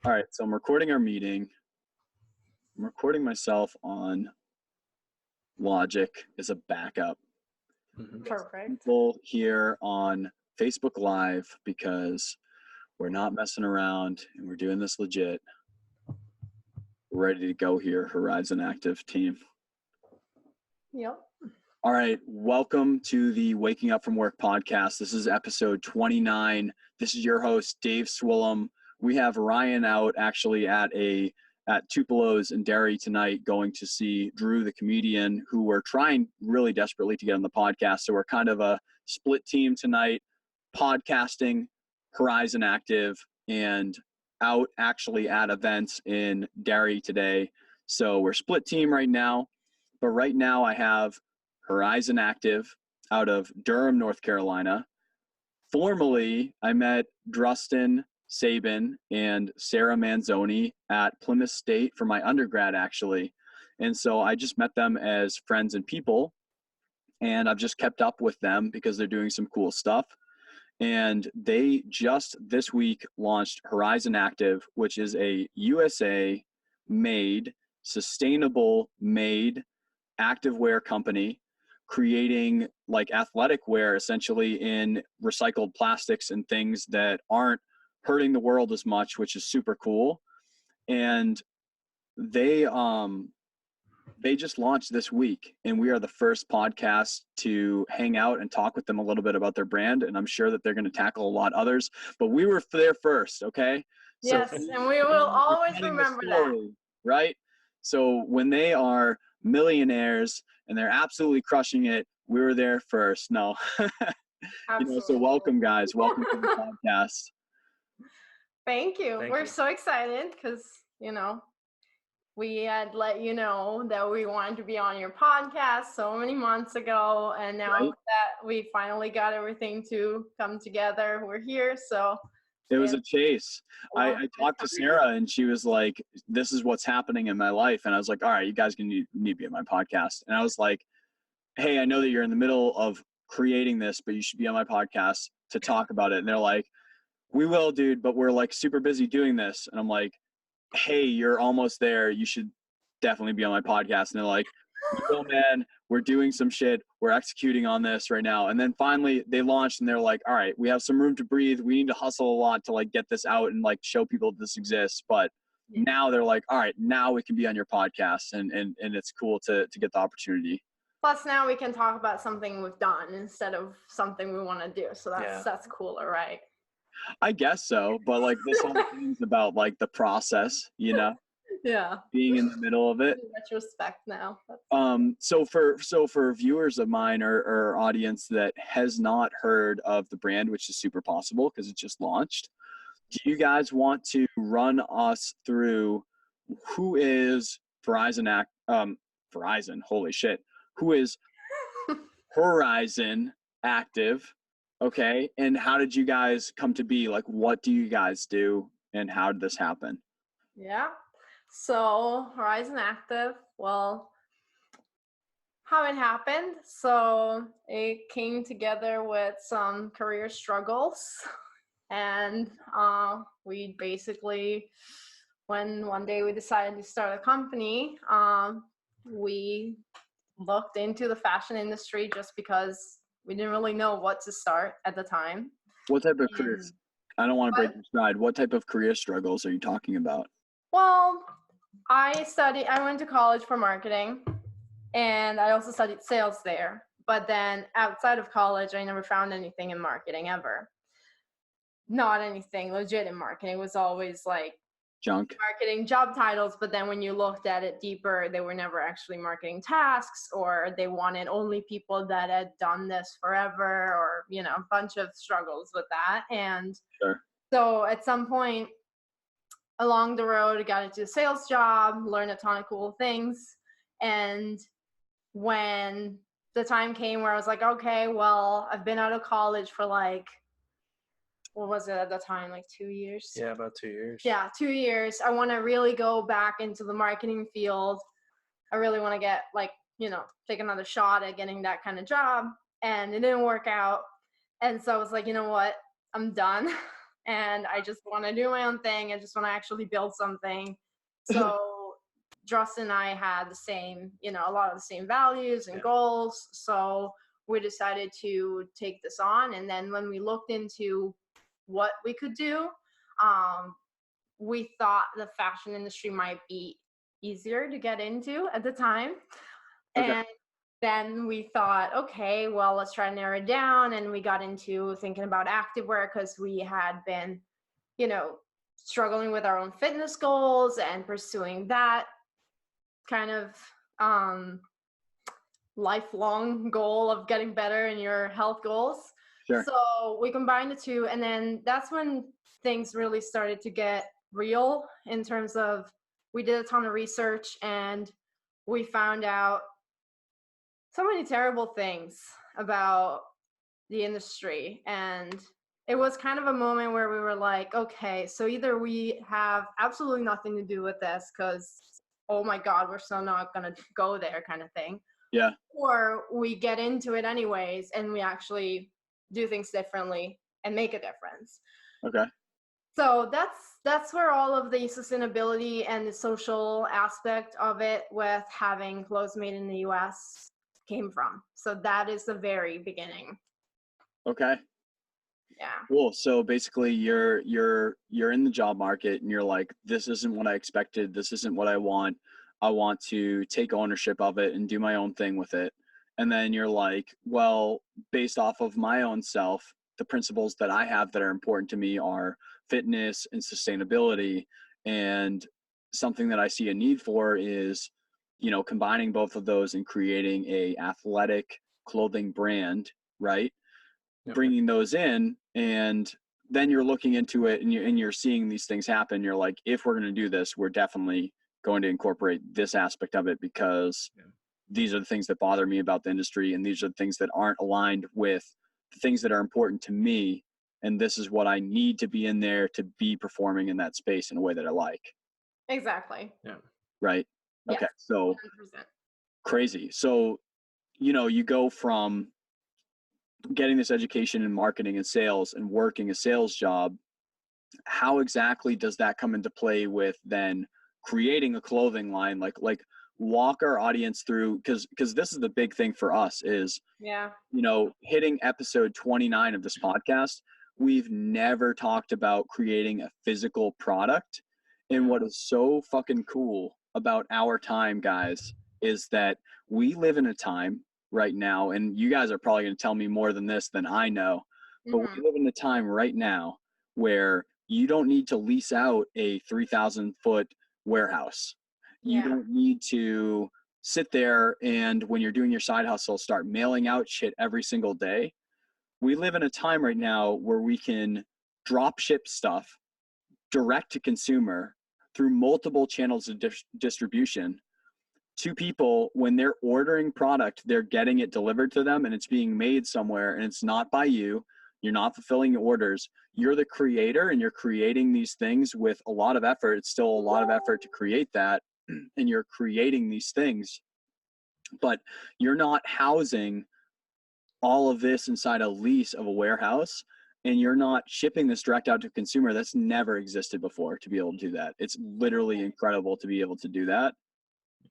All right, so I'm recording our meeting. I'm recording myself on Logic as a backup. Perfect. People here on Facebook Live because we're not messing around and we're doing this legit. We're ready to go here, Horizon Active team. Yep. All right, welcome to the Waking Up From Work podcast. This is episode 29. This is your host, Dave Swillem. We have Ryan out actually at Tupelo's in Derry tonight going to see Drew, the comedian, who we're trying really desperately to get on the podcast. So we're kind of a split team tonight, podcasting, Horizon Active, and out actually at events in Derry today. So we're split team right now, but right now I have Horizon Active out of Durham, North Carolina. Formerly, I met Drustin, Sabin, and Sarah Manzoni at Plymouth State for my undergrad, actually. And so I just met them as friends and people, and I've just kept up with them because they're doing some cool stuff. And they just this week launched Horizon Active, which is a USA-made, sustainable-made activewear company creating like athletic wear essentially in recycled plastics and things that aren't hurting the world as much, which is super cool. And they just launched this week, and we are the first podcast to hang out and talk with them a little bit about their brand. And I'm sure that they're going to tackle a lot others, but we were there first. Okay. Yes. So, and we will always remember that. Right. So when they are millionaires and they're absolutely crushing it, we were there first. No. So welcome guys. Welcome to the podcast. Thank you. We're so excited because, we had let you know that we wanted to be on your podcast so many months ago. And now that we finally got everything to come together, we're here. So it was a chase. I talked to Sarah and she was like, this is what's happening in my life. And I was like, all right, you guys need to be on my podcast. And I was like, hey, I know that you're in the middle of creating this, but you should be on my podcast to talk about it. And they're like, we will, dude, but we're like super busy doing this. And I'm like, hey, you're almost there. You should definitely be on my podcast. And they're like, oh man, we're doing some shit. We're executing on this right now. And then finally they launched and they're like, all right, we have some room to breathe. We need to hustle a lot to like get this out and like show people this exists. But now they're like, all right, now we can be on your podcast. And it's cool to get the opportunity. Plus now we can talk about something we've done instead of something we want to do. So that's cooler, right? I guess so. But like this whole thing's about like the process, Yeah. Being in the middle of it. In retrospect now. So for viewers of mine or audience that has not heard of the brand, which is super possible because it just launched, do you guys want to run us through who is Horizon, holy shit. Who is Horizon Active? Okay. And how did you guys come to be? Like, what do you guys do and how did this happen? Yeah. So Horizon Active, well, how it happened. So it came together with some career struggles. And we basically, when one day we decided to start a company, we looked into the fashion industry just because we didn't really know what to start at the time. What type of careers? I don't want to break your stride. What type of career struggles are you talking about? Well, I went to college for marketing and I also studied sales there. But then outside of college, I never found anything in marketing ever. Not anything legit in marketing. It was always like junk marketing job titles, but then when you looked at it deeper, they were never actually marketing tasks, or they wanted only people that had done this forever, or a bunch of struggles with that. And so at some point along the road, I got into a sales job, learned a ton of cool things. And when the time came where I was like, okay, well, I've been out of college for like, what was it at the time? Like 2 years? Yeah, about 2 years. Yeah, 2 years. I want to really go back into the marketing field. I really want to get take another shot at getting that kind of job. And it didn't work out. And so I was like, you know what? I'm done. and I just want to do my own thing. I just want to actually build something. So Drustin and I had the same, a lot of the same values and goals. So we decided to take this on. And then when we looked into what we could do, we thought the fashion industry might be easier to get into at the time. Okay. And then we thought, okay, well, let's try to narrow it down. And we got into thinking about activewear because we had been, struggling with our own fitness goals and pursuing that kind of lifelong goal of getting better in your health goals. Sure. So we combined the two. And then that's when things really started to get real in terms of we did a ton of research and we found out so many terrible things about the industry. And it was kind of a moment where we were like, okay, so either we have absolutely nothing to do with this because, oh my God, we're still not going to go there kind of thing. Yeah. Or we get into it anyways and we actually do things differently and make a difference. Okay. So that's where all of the sustainability and the social aspect of it with having clothes made in the US came from. So that is the very beginning. Okay. Yeah. Cool. So basically you're in the job market and you're like, this isn't what I expected. This isn't what I want. I want to take ownership of it and do my own thing with it. And then you're like, well, based off of my own self, the principles that I have that are important to me are fitness and sustainability. And something that I see a need for is, combining both of those and creating a athletic clothing brand, right? Yep. Bringing those in, and then you're looking into it and you're seeing these things happen. You're like, if we're going to do this, we're definitely going to incorporate this aspect of it because these are the things that bother me about the industry. And these are the things that aren't aligned with the things that are important to me. And this is what I need to be in there to be performing in that space in a way that I like. Exactly. Yeah. Right. Yes, Okay. So 100%. Crazy. So, you go from getting this education in marketing and sales and working a sales job. How exactly does that come into play with then creating a clothing line? Like walk our audience through, because this is the big thing for us is, hitting episode 29 of this podcast. We've never talked about creating a physical product. And what is so fucking cool about our time, guys, is that we live in a time right now, and you guys are probably going to tell me more than this than I know, but we live in a time right now where you don't need to lease out a 3,000 foot warehouse. You don't need to sit there and when you're doing your side hustle, start mailing out shit every single day. We live in a time right now where we can drop ship stuff direct to consumer through multiple channels of distribution to people. When they're ordering product, they're getting it delivered to them and it's being made somewhere, and it's not by you. You're not fulfilling orders. You're the creator and you're creating these things with a lot of effort. It's still a lot of effort to create that, and you're creating these things, but you're not housing all of this inside a lease of a warehouse, and you're not shipping this direct out to consumer. That's never existed before to be able to do that. It's literally incredible to be able to do that.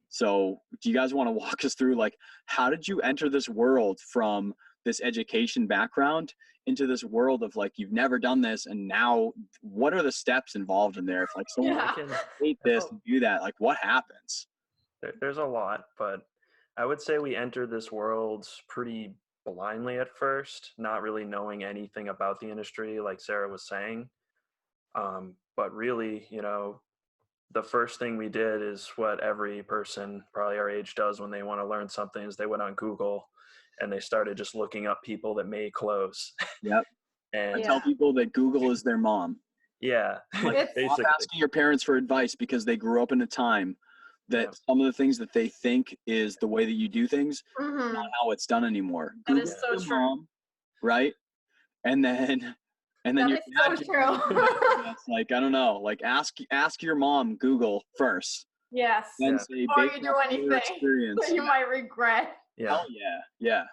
So do you guys want to walk us through, like, how did you enter this world from this education background into this world of, like, you've never done this, and now what are the steps involved in there? If, like, someone hate this and do that, like, what happens? There's a lot, but I would say we entered this world pretty blindly at first, not really knowing anything about the industry, like Sarah was saying. But really, the first thing we did is what every person probably our age does when they want to learn something, is they went on Google and they started just looking up people that made clothes. Yep. And I tell people that Google is their mom. Yeah. Like, stop asking your parents for advice because they grew up in a time that some of the things that they think is the way that you do things, not how it's done anymore. That Google is so true. Mom, right? And then that your is dad so true. It's like, I don't know, like ask your mom Google first. Yes. Then say, before you do anything experience. you might regret. Hell yeah. Yeah.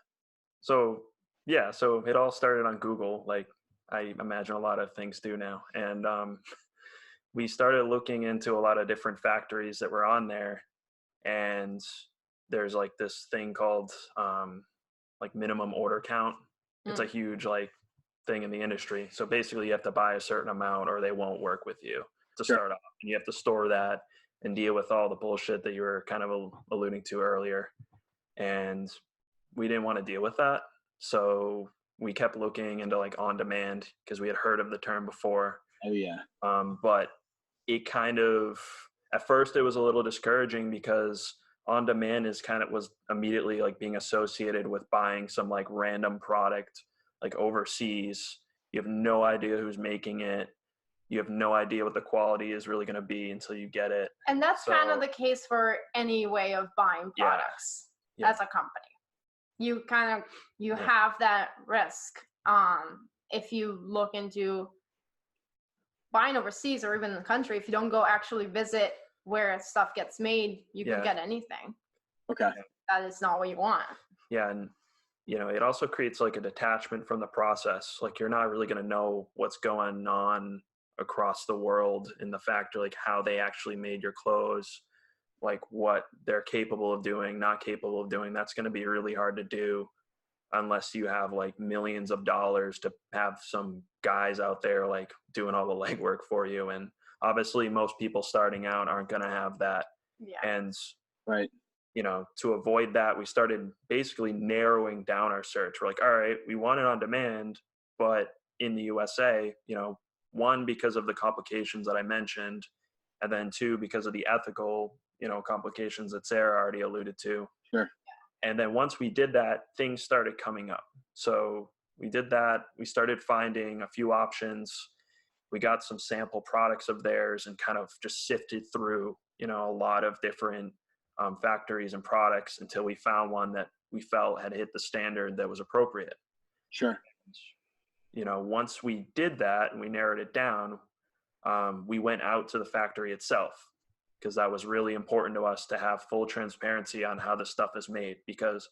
So it all started on Google. Like, I imagine a lot of things do now. And we started looking into a lot of different factories that were on there, and there's like this thing called like minimum order count. It's a huge like thing in the industry. So basically you have to buy a certain amount or they won't work with you to Sure. start off. And you have to store that and deal with all the bullshit that you were kind of alluding to earlier. And we didn't want to deal with that. So we kept looking into like on demand because we had heard of the term before. Oh yeah. But it kind of, at first it was a little discouraging because on demand was immediately like being associated with buying some like random product like overseas. You have no idea who's making it. You have no idea what the quality is really going to be until you get it. And that's kind of the case for any way of buying products as a company. You have that risk. If you look into buying overseas or even in the country, if you don't go actually visit where stuff gets made, you can get anything. Okay. That is not what you want. Yeah. And, it also creates like a detachment from the process. Like you're not really going to know what's going on across the world in the factory, like how they actually made your clothes, like what they're capable of doing, not capable of doing. That's going to be really hard to do unless you have like millions of dollars to have some guys out there like doing all the legwork for you. And obviously most people starting out aren't going to have that. Yeah. And right. To avoid that, we started basically narrowing down our search. We're like, all right, we want it on demand, but in the USA, one, because of the complications that I mentioned, and then two, because of the ethical, complications that Sarah already alluded to. Sure. And then once we did that, things started coming up. So we did that. We started finding a few options. We got some sample products of theirs and kind of just sifted through, a lot of different factories and products until we found one that we felt had hit the standard that was appropriate. Sure. Once we did that and we narrowed it down, we went out to the factory itself because that was really important to us to have full transparency on how the stuff is made. Because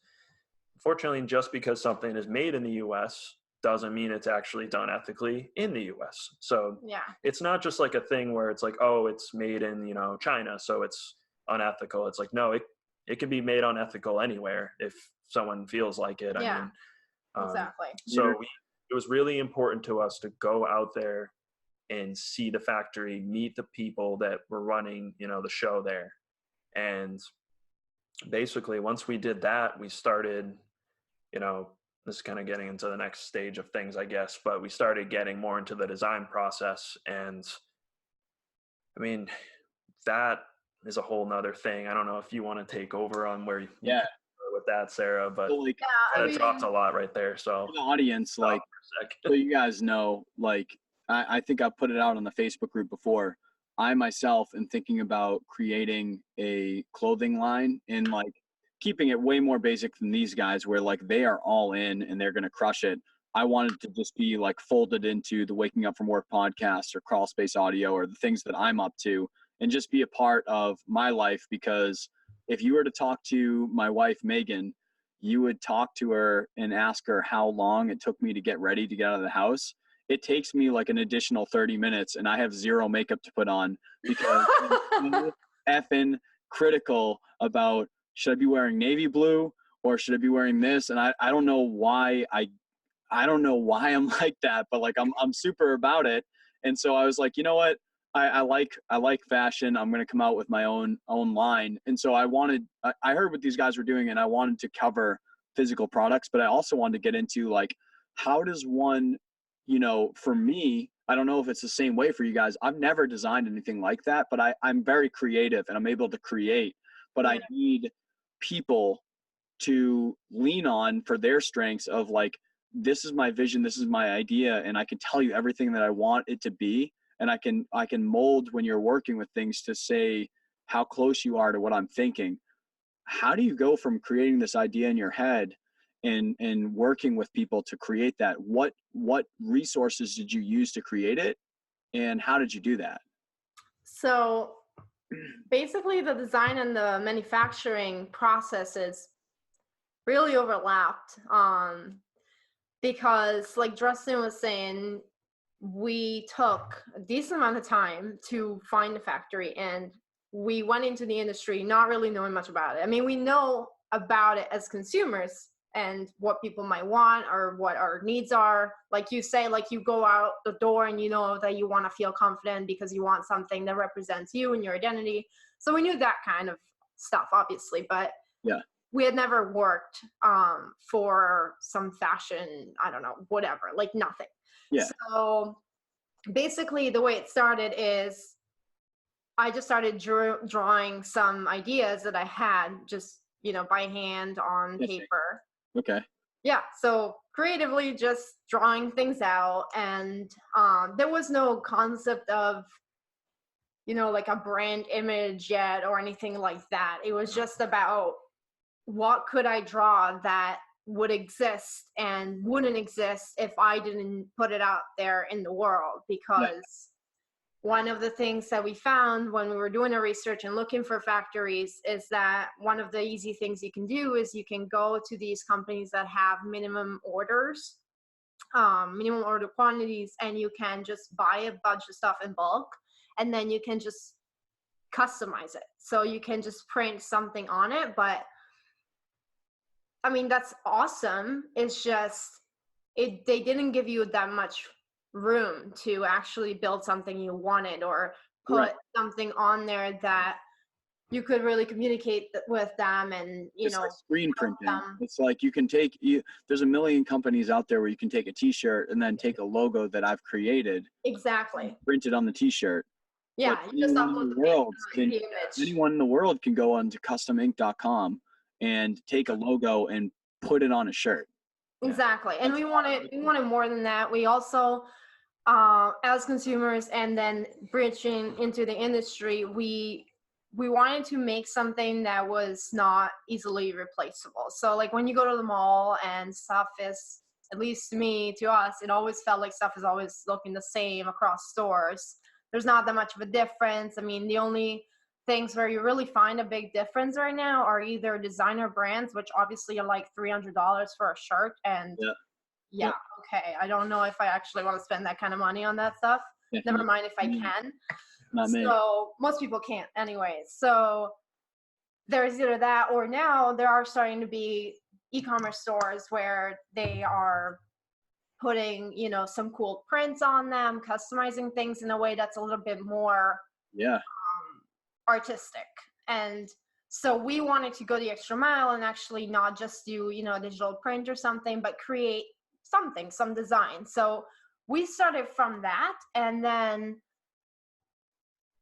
unfortunately, just because something is made in the US doesn't mean it's actually done ethically in the US. So it's not just like a thing where it's like, oh, it's made in, China, so it's unethical. It's like, no, it can be made unethical anywhere if someone feels like it. Yeah, I mean, exactly. So it was really important to us to go out there and see the factory, meet the people that were running, the show there. And basically once we did that, we started, this is kind of getting into the next stage of things, I guess, but we started getting more into the design process. And I mean, that is a whole nother thing. I don't know if you want to take over on where you with that, Sarah, but I dropped a lot right there. So for the audience, like, so you guys know, like, I think I put it out on the Facebook group before. I myself am thinking about creating a clothing line and like keeping it way more basic than these guys where like they are all in and they're going to crush it. I wanted to just be like folded into the Waking Up From Work podcast or Crawl Space Audio or the things that I'm up to and just be a part of my life. Because if you were to talk to my wife, Megan, you would talk to her and ask her how long it took me to get ready to get out of the house. It takes me like an additional 30 minutes and I have zero makeup to put on because I'm so effing critical about should I be wearing navy blue or should I be wearing this? And I don't know why I don't know why I'm like that, but like I'm super about it. And so I was like, you know what? I like fashion. I'm going to come out with my own line. And so I heard what these guys were doing and I wanted to cover physical products, but I also wanted to get into like, how does one, for me, I don't know if it's the same way for you guys. I've never designed anything like that, but I'm very creative and I'm able to create, but I need people to lean on for their strengths of like, this is my vision, this is my idea, and I can tell you everything that I want it to be. And I can mold when you're working with things to say how close you are to what I'm thinking. How do you go from creating this idea in your head and working with people to create that? What resources did you use to create it? And how did you do that? So basically the design and the manufacturing processes really overlapped. Because like Drustin was saying, we took a decent amount of time to find a factory, and we went into the industry not really knowing much about it. I mean, we know about it as consumers and what people might want or what our needs are. Like you say, like you go out the door and you know that you want to feel confident because you want something that represents you and your identity. So we knew that kind of stuff, obviously, but Yeah. we had never worked for some fashion, I don't know, whatever, like nothing. Yeah. So basically the way it started is I just started drawing some ideas that I had just, by hand on Yes. paper. Okay. Yeah, so creatively just drawing things out, and there was no concept of, like a brand image yet or anything like that. It was just about what could I draw that would exist and wouldn't exist if I didn't put it out there in the world. Because one of the things that we found when we were doing the research and looking for factories is that one of the easy things you can do is you can go to these companies that have minimum orders, minimum order quantities, and you can just buy a bunch of stuff in bulk, and then you can just customize it. So you can just print something on it. But I mean, that's awesome. It's just, they didn't give you that much room to actually build something you wanted or put something on there that you could really communicate with them and, It's like screen printing. them. It's like you can there's a million companies out there where you can take a t-shirt and then take a logo that I've created, Exactly. print it on the t-shirt. Yeah, But you just upload the image. anyone in the world can go onto customink.com and take a logo and put it on a shirt. Exactly. And we wanted more than that. We also, as consumers and then bridging into the industry, we wanted to make something that was not easily replaceable. So like when you go to the mall and stuff is, at least to us, it always felt like stuff is always looking the same across stores. There's not that much of a difference. I mean, the only things where you really find a big difference right now are either designer brands, which obviously are like $300 for a shirt. And okay, I don't know if I actually want to spend that kind of money on that stuff. Never mind if I can. Not me. So most people can't anyway. So there's either that, or now there are starting to be e-commerce stores where they are putting, some cool prints on them, customizing things in a way that's a little bit more artistic. And so we wanted to go the extra mile and actually not just do, a digital print or something, but create something, some design. So we started from that, and then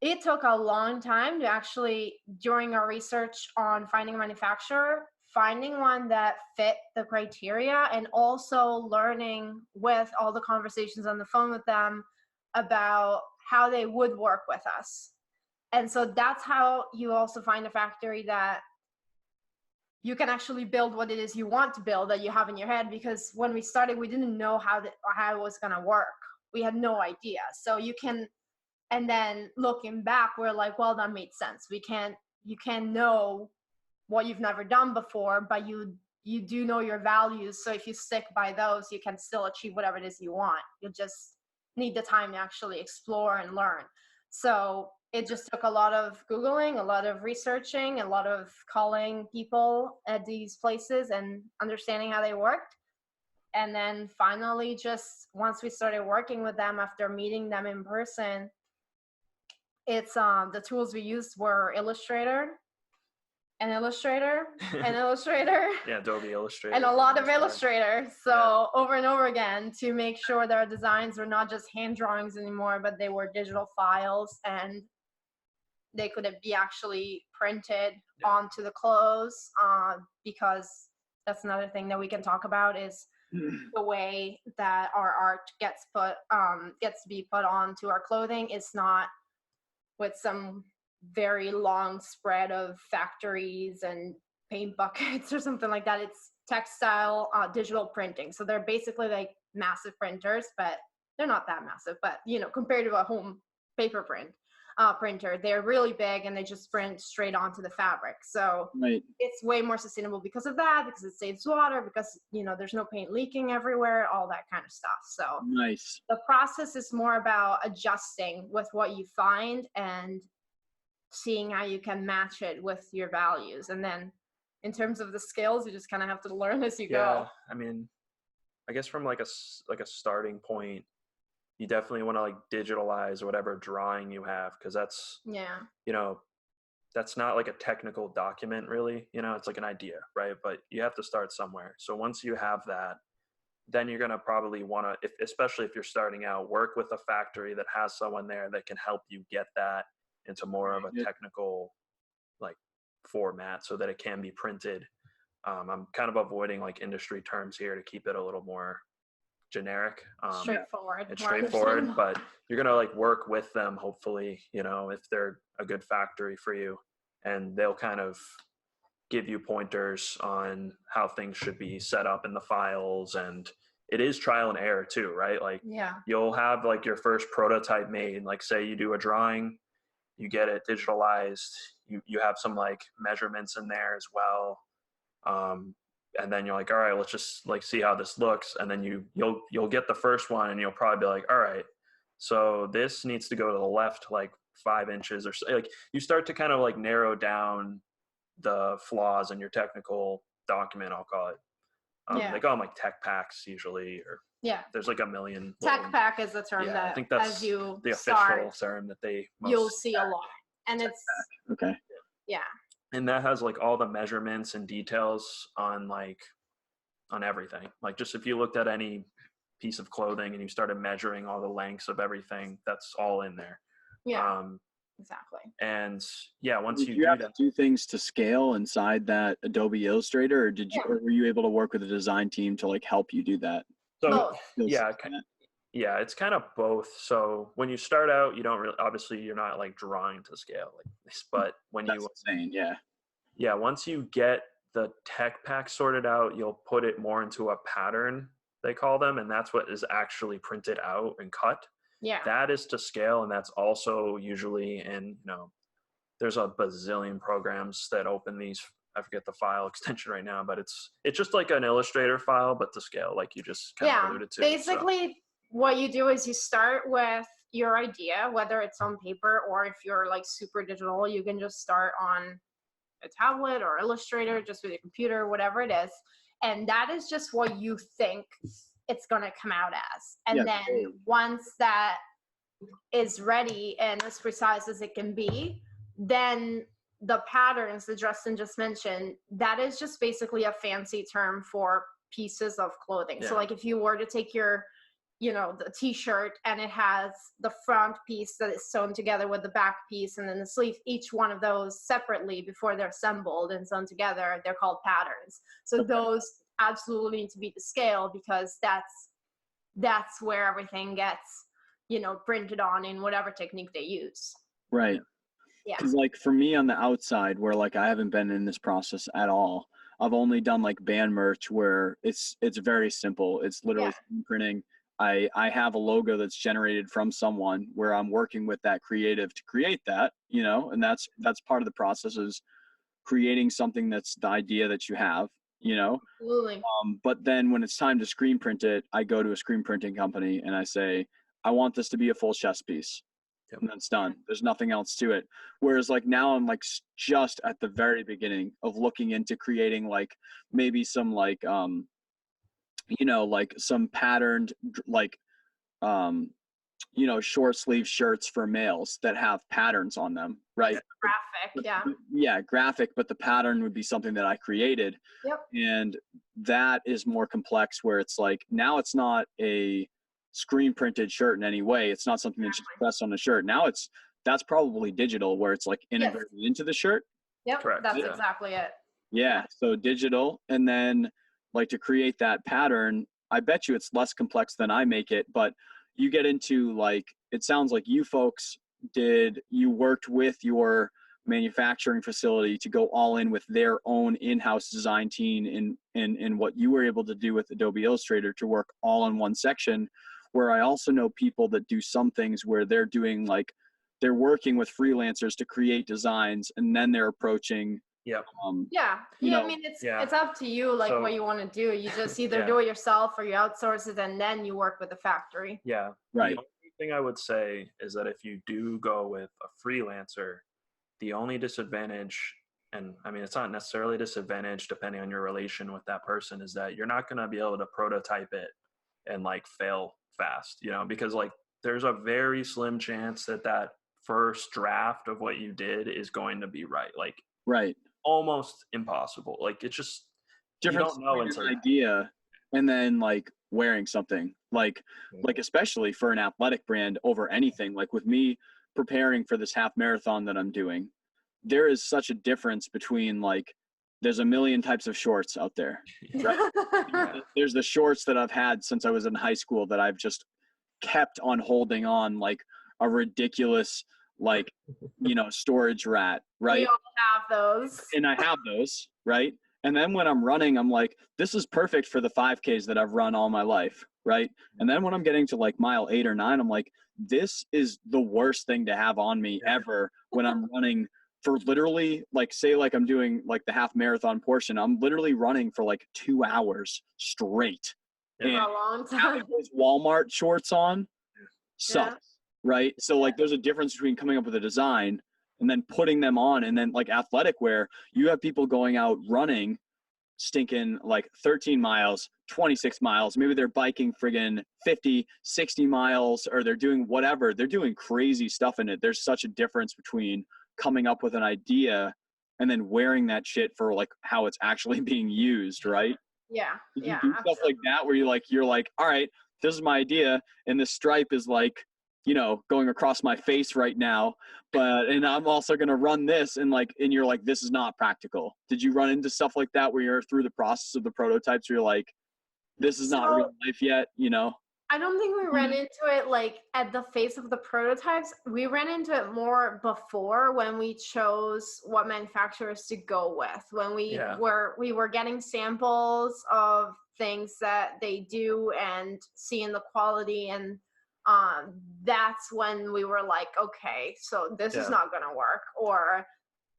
it took a long time to actually, during our research on finding a manufacturer, finding one that fit the criteria, and also learning with all the conversations on the phone with them about how they would work with us. And so that's how you also find a factory that you can actually build what it is you want to build that you have in your head. Because when we started, we didn't know how it was going to work. We had no idea. So and then looking back, we're like, well, that made sense. You can't know what you've never done before, but you do know your values. So if you stick by those, you can still achieve whatever it is you want. You just need the time to actually explore and learn. So it just took a lot of Googling, a lot of researching, a lot of calling people at these places and understanding how they worked. And then finally, just once we started working with them after meeting them in person, it's the tools we used were Illustrator. Yeah, Adobe Illustrator. And a lot of Illustrator. So over and over again to make sure that our designs were not just hand drawings anymore, but they were digital files and they could be actually printed onto the clothes, because that's another thing that we can talk about is the way that our art gets to be put onto our clothing is not with some very long spread of factories and paint buckets or something like that. It's textile digital printing. So they're basically like massive printers, but they're not that massive, but compared to a home paper print. printer. They're really big and they just print straight onto the fabric. So Right. it's way more sustainable because of that, because it saves water, because, you know, there's no paint leaking everywhere, all that kind of stuff. So Nice. the process is more about adjusting with what you find and seeing how you can match it with your values. And then in terms of the skills, you just kind of have to learn as you go. I mean, I guess from like a starting point, you definitely want to like digitalize whatever drawing you have, because that's, Yeah. you know, that's not like a technical document really, you know, it's like an idea, right? But you have to start somewhere. So once you have that, then you're going to probably want to, especially if you're starting out, work with a factory that has someone there that can help you get that into more of a technical like format so that it can be printed. I'm kind of avoiding like industry terms here to keep it a little more generic, Straightforward. and more straightforward, understandable. but you're going to like work with them, hopefully, you know, if they're a good factory for you, and they'll kind of give you pointers on how things should be set up in the files. And it is trial and error too, right? Like Yeah. you'll have like your first prototype made, like say you do a drawing, you get it digitalized, you have some like measurements in there as well, and then you're like, all right, let's just like see how this looks, and then you'll get the first one and you'll probably be like, all right, so this needs to go to the left like 5 inches or so. Like you start to kind of like narrow down the flaws in your technical document, I'll call it. They call them like tech packs usually, or there's like a million. Tech pack is the term that I think that's as you the start, official term that they you'll see a lot. And it's Okay. and that has like all the measurements and details on everything. Like just if you looked at any piece of clothing and you started measuring all the lengths of everything, that's all in there. Exactly. And once Did you you do have that, to do things to scale inside that Adobe Illustrator, or or were you able to work with a design team to like help you do that? so Both. it's kind of both. So when you start out, you don't really, obviously you're not like drawing to scale like this, but when That's insane. once you get the tech pack sorted out, you'll put it more into a pattern, they call them, and that's what is actually printed out and cut. Yeah. That is to scale, and that's also usually in, there's a bazillion programs that open these. I forget the file extension right now, but it's just like an Illustrator file, but to scale, like you just kind of alluded to. Basically, what you do is you start with your idea, whether it's on paper or if you're like super digital, you can just start on a tablet or Illustrator, just with your computer, whatever it is. And that is just what you think it's going to come out as. And then once that is ready and as precise as it can be, then the patterns that Drustin just mentioned, that is just basically a fancy term for pieces of clothing. So like if you were to take your, the t-shirt and it has the front piece that is sewn together with the back piece and then the sleeve, each one of those separately before they're assembled and sewn together, they're called patterns. So those absolutely need to be to scale, because that's where everything gets, printed on in whatever technique they use. Right. Yeah. Because like for me on the outside, where like I haven't been in this process at all, I've only done like band merch where it's very simple. It's literally printing. I have a logo that's generated from someone where I'm working with that creative to create that, and that's part of the process, is creating something that's the idea that you have, Absolutely. But then when it's time to screen print it, I go to a screen printing company and I say, I want this to be a full chest piece. And that's done. There's nothing else to it. Whereas like now I'm like just at the very beginning of looking into creating like maybe some like like some patterned like short sleeve shirts for males that have patterns on them, right? Graphic, graphic, but the pattern would be something that I created. And that is more complex, where it's like now it's not a screen printed shirt in any way. It's not something that you press on the shirt. Now that's probably digital, where it's like integrated into the shirt. Correct. That's exactly it. So digital. And then like to create that pattern, I bet you it's less complex than I make it, but you get into like, it sounds like you folks you worked with your manufacturing facility to go all in with their own in-house design team in what you were able to do with Adobe Illustrator to work all in one section. Where I also know people that do some things where they're doing like they're working with freelancers to create designs, and then they're approaching, Yep. Yeah. you Yeah. know, I mean, it's Yeah. it's up to you, like So- what you want to do. You just either Yeah. do it yourself or you outsource it and then you work with the factory. Yeah. right. The only thing I would say is that if you do go with a freelancer, the only disadvantage, and I mean, it's not necessarily a disadvantage depending on your relation with that person, is that you're not going to be able to prototype it and like fail fast, you know, because like there's a very slim chance that that first draft of what you did is going to be right. Like Right. almost impossible. Like it's just, Difference you don't know between until an idea and then like wearing something like especially for an athletic brand over anything. Like with me preparing for this half marathon that I'm doing, there is such a difference between like there's a million types of shorts out there. Right? There's the shorts that I've had since I was in high school that I've just kept on holding on like a ridiculous like storage rat, right? We all have those. And I have those, right? And then when I'm running, I'm like, this is perfect for the 5Ks that I've run all my life, right? And then when I'm getting to like mile 8 or 9, I'm like, this is the worst thing to have on me ever when I'm running for literally like, say like I'm doing like the half marathon portion. I'm literally running for like 2 hours straight. For And a long having time. those Walmart shorts on sucks, right? So like there's a difference between coming up with a design and then putting them on. And then like athletic wear, you have people going out running stinking like 13 miles, 26 miles. Maybe they're biking friggin' 50, 60 miles, or they're doing whatever. They're doing crazy stuff in it. There's such a difference between coming up with an idea and then wearing that shit for like how it's actually being used, right? Yeah. Did Yeah. you do stuff like that where you're like, all right, this is my idea, and this stripe is like, going across my face right now, and I'm also gonna run this, and you're like, this is not practical. Did you run into stuff like that where you're through the process of the prototypes where you're like, this is not real life yet, I don't think we ran into it like at the face of the prototypes. We ran into it more before when we chose what manufacturers to go with. When we were getting samples of things that they do and seeing the quality, and that's when we were like, okay, so this is not gonna work, or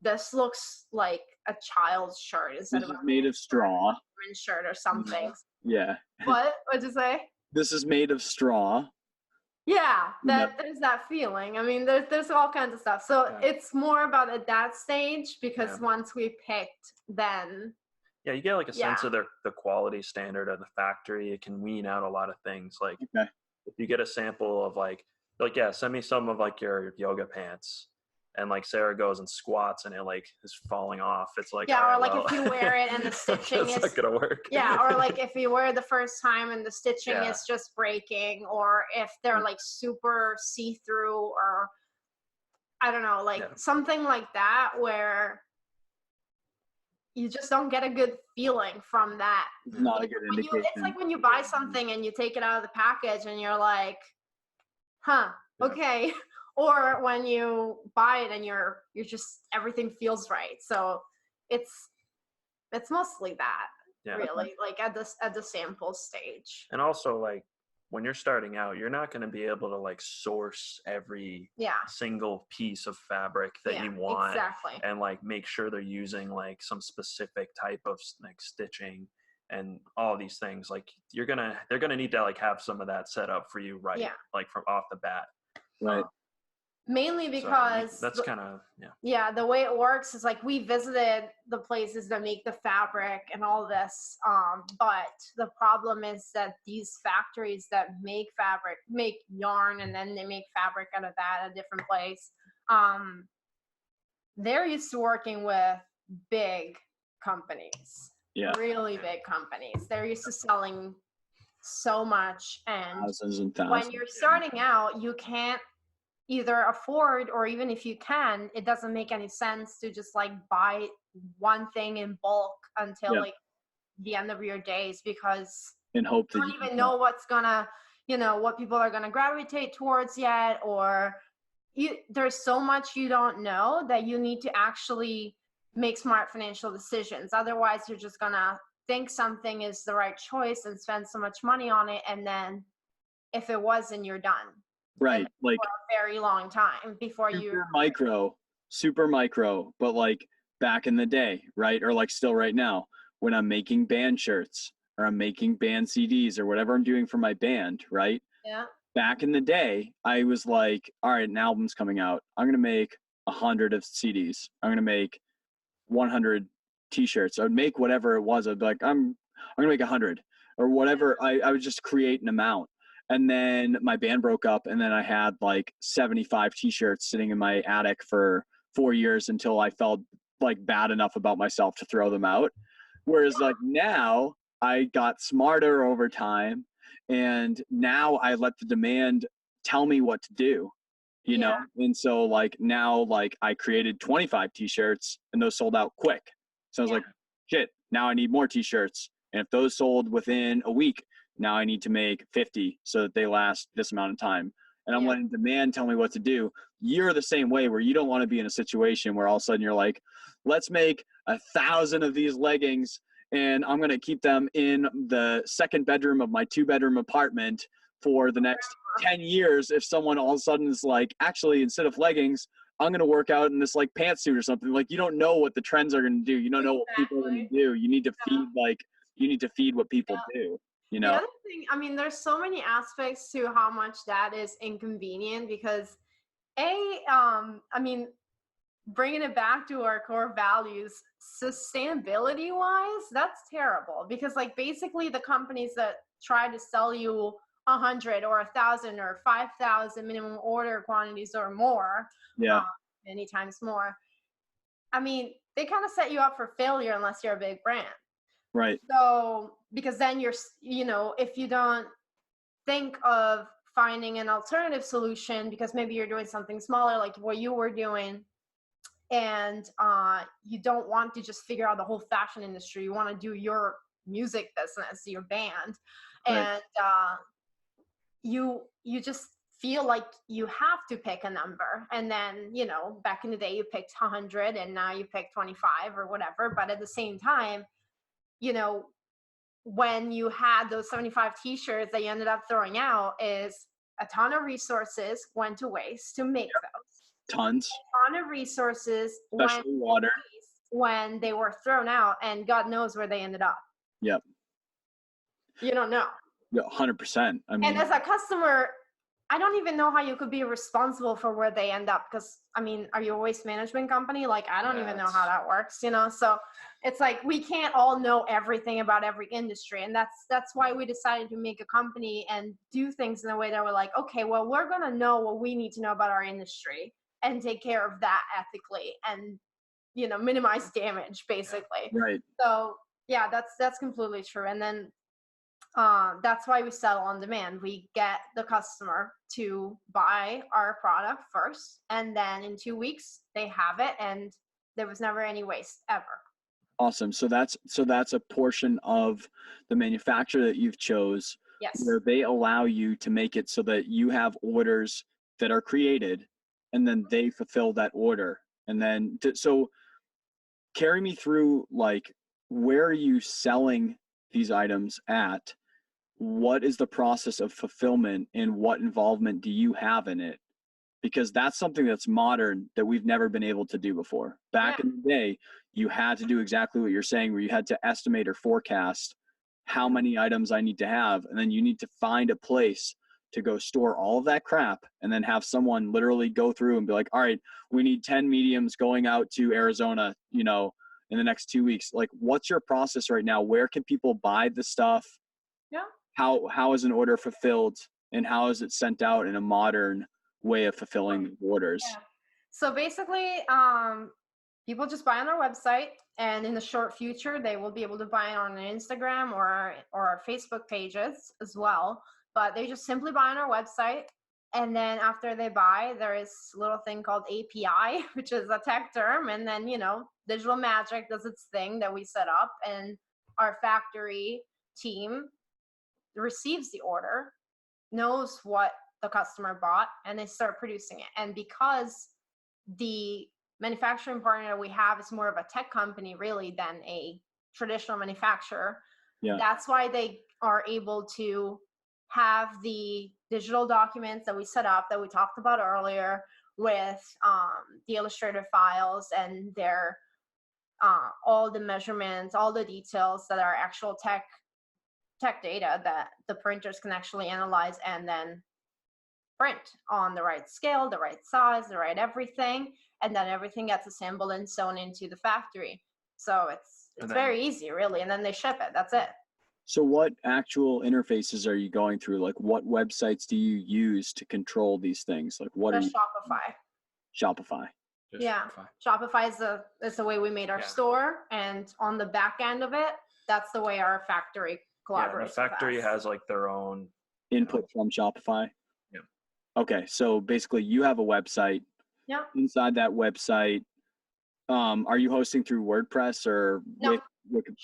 this looks like a child's shirt instead This of is made of straw. shirt or something. Yeah. What'd you say? This is made of straw. Yeah, there's that feeling. I mean, there's all kinds of stuff. So it's more about at that stage, because once we picked, then you get like a sense of the quality standard of the factory. It can wean out a lot of things. Like if you get a sample of like send me some of like your yoga pants, and like Sarah goes and squats and it like is falling off. It's like, or like if you wear it and the stitching is not gonna work. Or like if you wear it the first time and the stitching is just breaking, or if they're like super see-through, or I don't know, like something like that, where you just don't get a good feeling from that. Not a good indication. It's like when you buy something and you take it out of the package and you're like, okay. Or when you buy it and you're just, everything feels right. So it's mostly that, really, like at the sample stage. And also like when you're starting out, you're not going to be able to like source every single piece of fabric that you want, and like make sure they're using like some specific type of like stitching and all these things. Like they're gonna need to like have some of that set up for you, right? Like from off the bat, right? Mainly because that's kind of the way it works is like we visited the places that make the fabric and all this, but the problem is that these factories that make fabric make yarn, and then they make fabric out of that at a different place. They're used to working with big companies, really big companies. They're used to selling so much, and thousands and thousands. When you're starting out, you can't either afford, or even if you can, it doesn't make any sense to just like buy one thing in bulk until like the end of your days, because and hope you don't even know what's gonna, what people are gonna gravitate towards yet, or there's so much you don't know that you need to actually make smart financial decisions. Otherwise, you're just gonna think something is the right choice and spend so much money on it, and then if it wasn't, you're done. Right. Like for a very long time before you. super micro, but like back in the day, right? Or like still right now, when I'm making band shirts or I'm making band CDs or whatever I'm doing for my band, right? Yeah. Back in the day, I was like, all right, an album's coming out. I'm going to make 100 of CDs. I'm going to make 100 t-shirts. I would make whatever it was. I'd be like, I'm going to make 100 or whatever. I would just create an amount. And then my band broke up, and then I had like 75 t-shirts sitting in my attic for 4 years until I felt like bad enough about myself to throw them out. Whereas like now I got smarter over time, and now I let the demand tell me what to do, you know? Yeah. And so like now, like I created 25 t-shirts and those sold out quick. So I was Yeah. like, shit, now I need more t-shirts. And if those sold within a week, now I need to make 50 so that they last this amount of time. And I'm Yeah. letting demand tell me what to do. You're the same way, where you don't want to be in a situation where all of a sudden you're like, let's make 1,000 of these leggings and I'm going to keep them in the second bedroom of my 2-bedroom apartment for the next 10 years. If someone all of a sudden is like, actually, instead of leggings, I'm going to work out in this like pantsuit or something. Like, you don't know what the trends are going to do. You don't know what people are going to do. You need to feed, like, you need to feed what people do, you The know? other thing, I mean, there's so many aspects to how much that is inconvenient because I mean, bringing it back to our core values, sustainability wise, that's terrible because like basically the companies that try to sell you 100 or 1,000 or 5,000 minimum order quantities or more, Yeah, um, many times more, I mean, they kind of set you up for failure unless you're a big brand. right. So because then if you don't think of finding an alternative solution because maybe you're doing something smaller like what you were doing, and you don't want to just figure out the whole fashion industry, you want to do your music business, your band, Right. and you just feel like you have to pick a number, and then back in the day you picked 100 and now you pick 25 or whatever, but at the same time, you know when you had those 75 t-shirts that you ended up throwing out, is a ton of resources went to waste to make those. Tons, A ton of resources went especially to water. waste when they were thrown out, and God knows where they ended up. Yep. You don't know. Yeah, 100%. I And mean, as a customer, I don't even know how you could be responsible for where they end up, because I mean, are you a waste management company? Like, I don't even know how that works, so it's like we can't all know everything about every industry, and that's why we decided to make a company and do things in a way that we're like, okay, well, we're going to know what we need to know about our industry and take care of that ethically and minimize damage basically. right. So yeah, that's completely true. And then that's why we sell on demand. We get the customer to buy our product first, and then in 2 weeks they have it, and there was never any waste ever. Awesome. So that's a portion of the manufacturer that you've chose Yes. where they allow you to make it so that you have orders that are created and then they fulfill that order. And then so carry me through, like, where are you selling these items at? What is the process of fulfillment and what involvement do you have in it? Because that's something that's modern that we've never been able to do before. Back in the day, you had to do exactly what you're saying, where you had to estimate or forecast how many items I need to have, and then you need to find a place to go store all of that crap, and then have someone literally go through and be like, all right, we need 10 mediums going out to Arizona, in the next 2 weeks. Like, what's your process right now? Where can people buy the stuff? Yeah. How is an order fulfilled, and how is it sent out in a modern way of fulfilling the orders? Yeah. So basically, people just buy on our website, and in the short future, they will be able to buy it on Instagram or our Facebook pages as well. But they just simply buy on our website, and then after they buy, there is a little thing called API, which is a tech term, and then Digital Magic does its thing that we set up, and our factory team receives the order, knows what the customer bought, and they start producing it. And because the manufacturing partner we have is more of a tech company really than a traditional manufacturer, Yeah. that's why they are able to have the digital documents that we set up that we talked about earlier with the Illustrator files and their all the measurements, all the details that are actual tech data that the printers can actually analyze and then print on the right scale, the right size, the right everything, and then everything gets assembled and sewn into the factory. So it's very easy, really, and then they ship it. That's it. So what actual interfaces are you going through? Like, what websites do you use to control these things? Like, what are you? Shopify. Shopify. Yeah, Shopify is the way we made our store, and on the back end of it, that's the way our factory collaborates. Yeah, the factory has like their own input from Shopify. Yeah. Okay, so basically, you have a website. Yeah. Inside that website, are you hosting through WordPress or? No.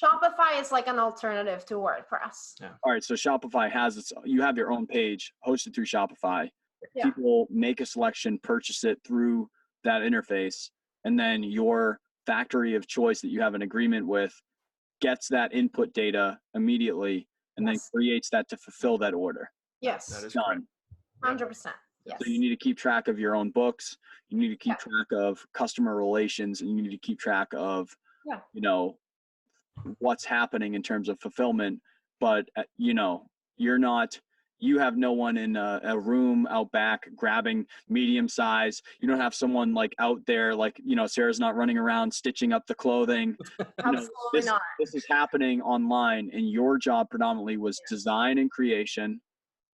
Shopify is like an alternative to WordPress. Yeah. All right, so Shopify has you have your own page hosted through Shopify. Yeah. People make a selection, purchase it through that interface, and then your factory of choice that you have an agreement with gets that input data immediately and then creates that to fulfill that order. Yes. That is done. 100%. Yes. So you need to keep track of your own books. You need to keep track of customer relations, and you need to keep track of, you know, what's happening in terms of fulfillment. But, you know, you have no one in a room out back grabbing medium size. You don't have someone like out there, like, you know, Sarah's not running around stitching up the clothing. Absolutely not. This is happening online, and your job predominantly was design and creation,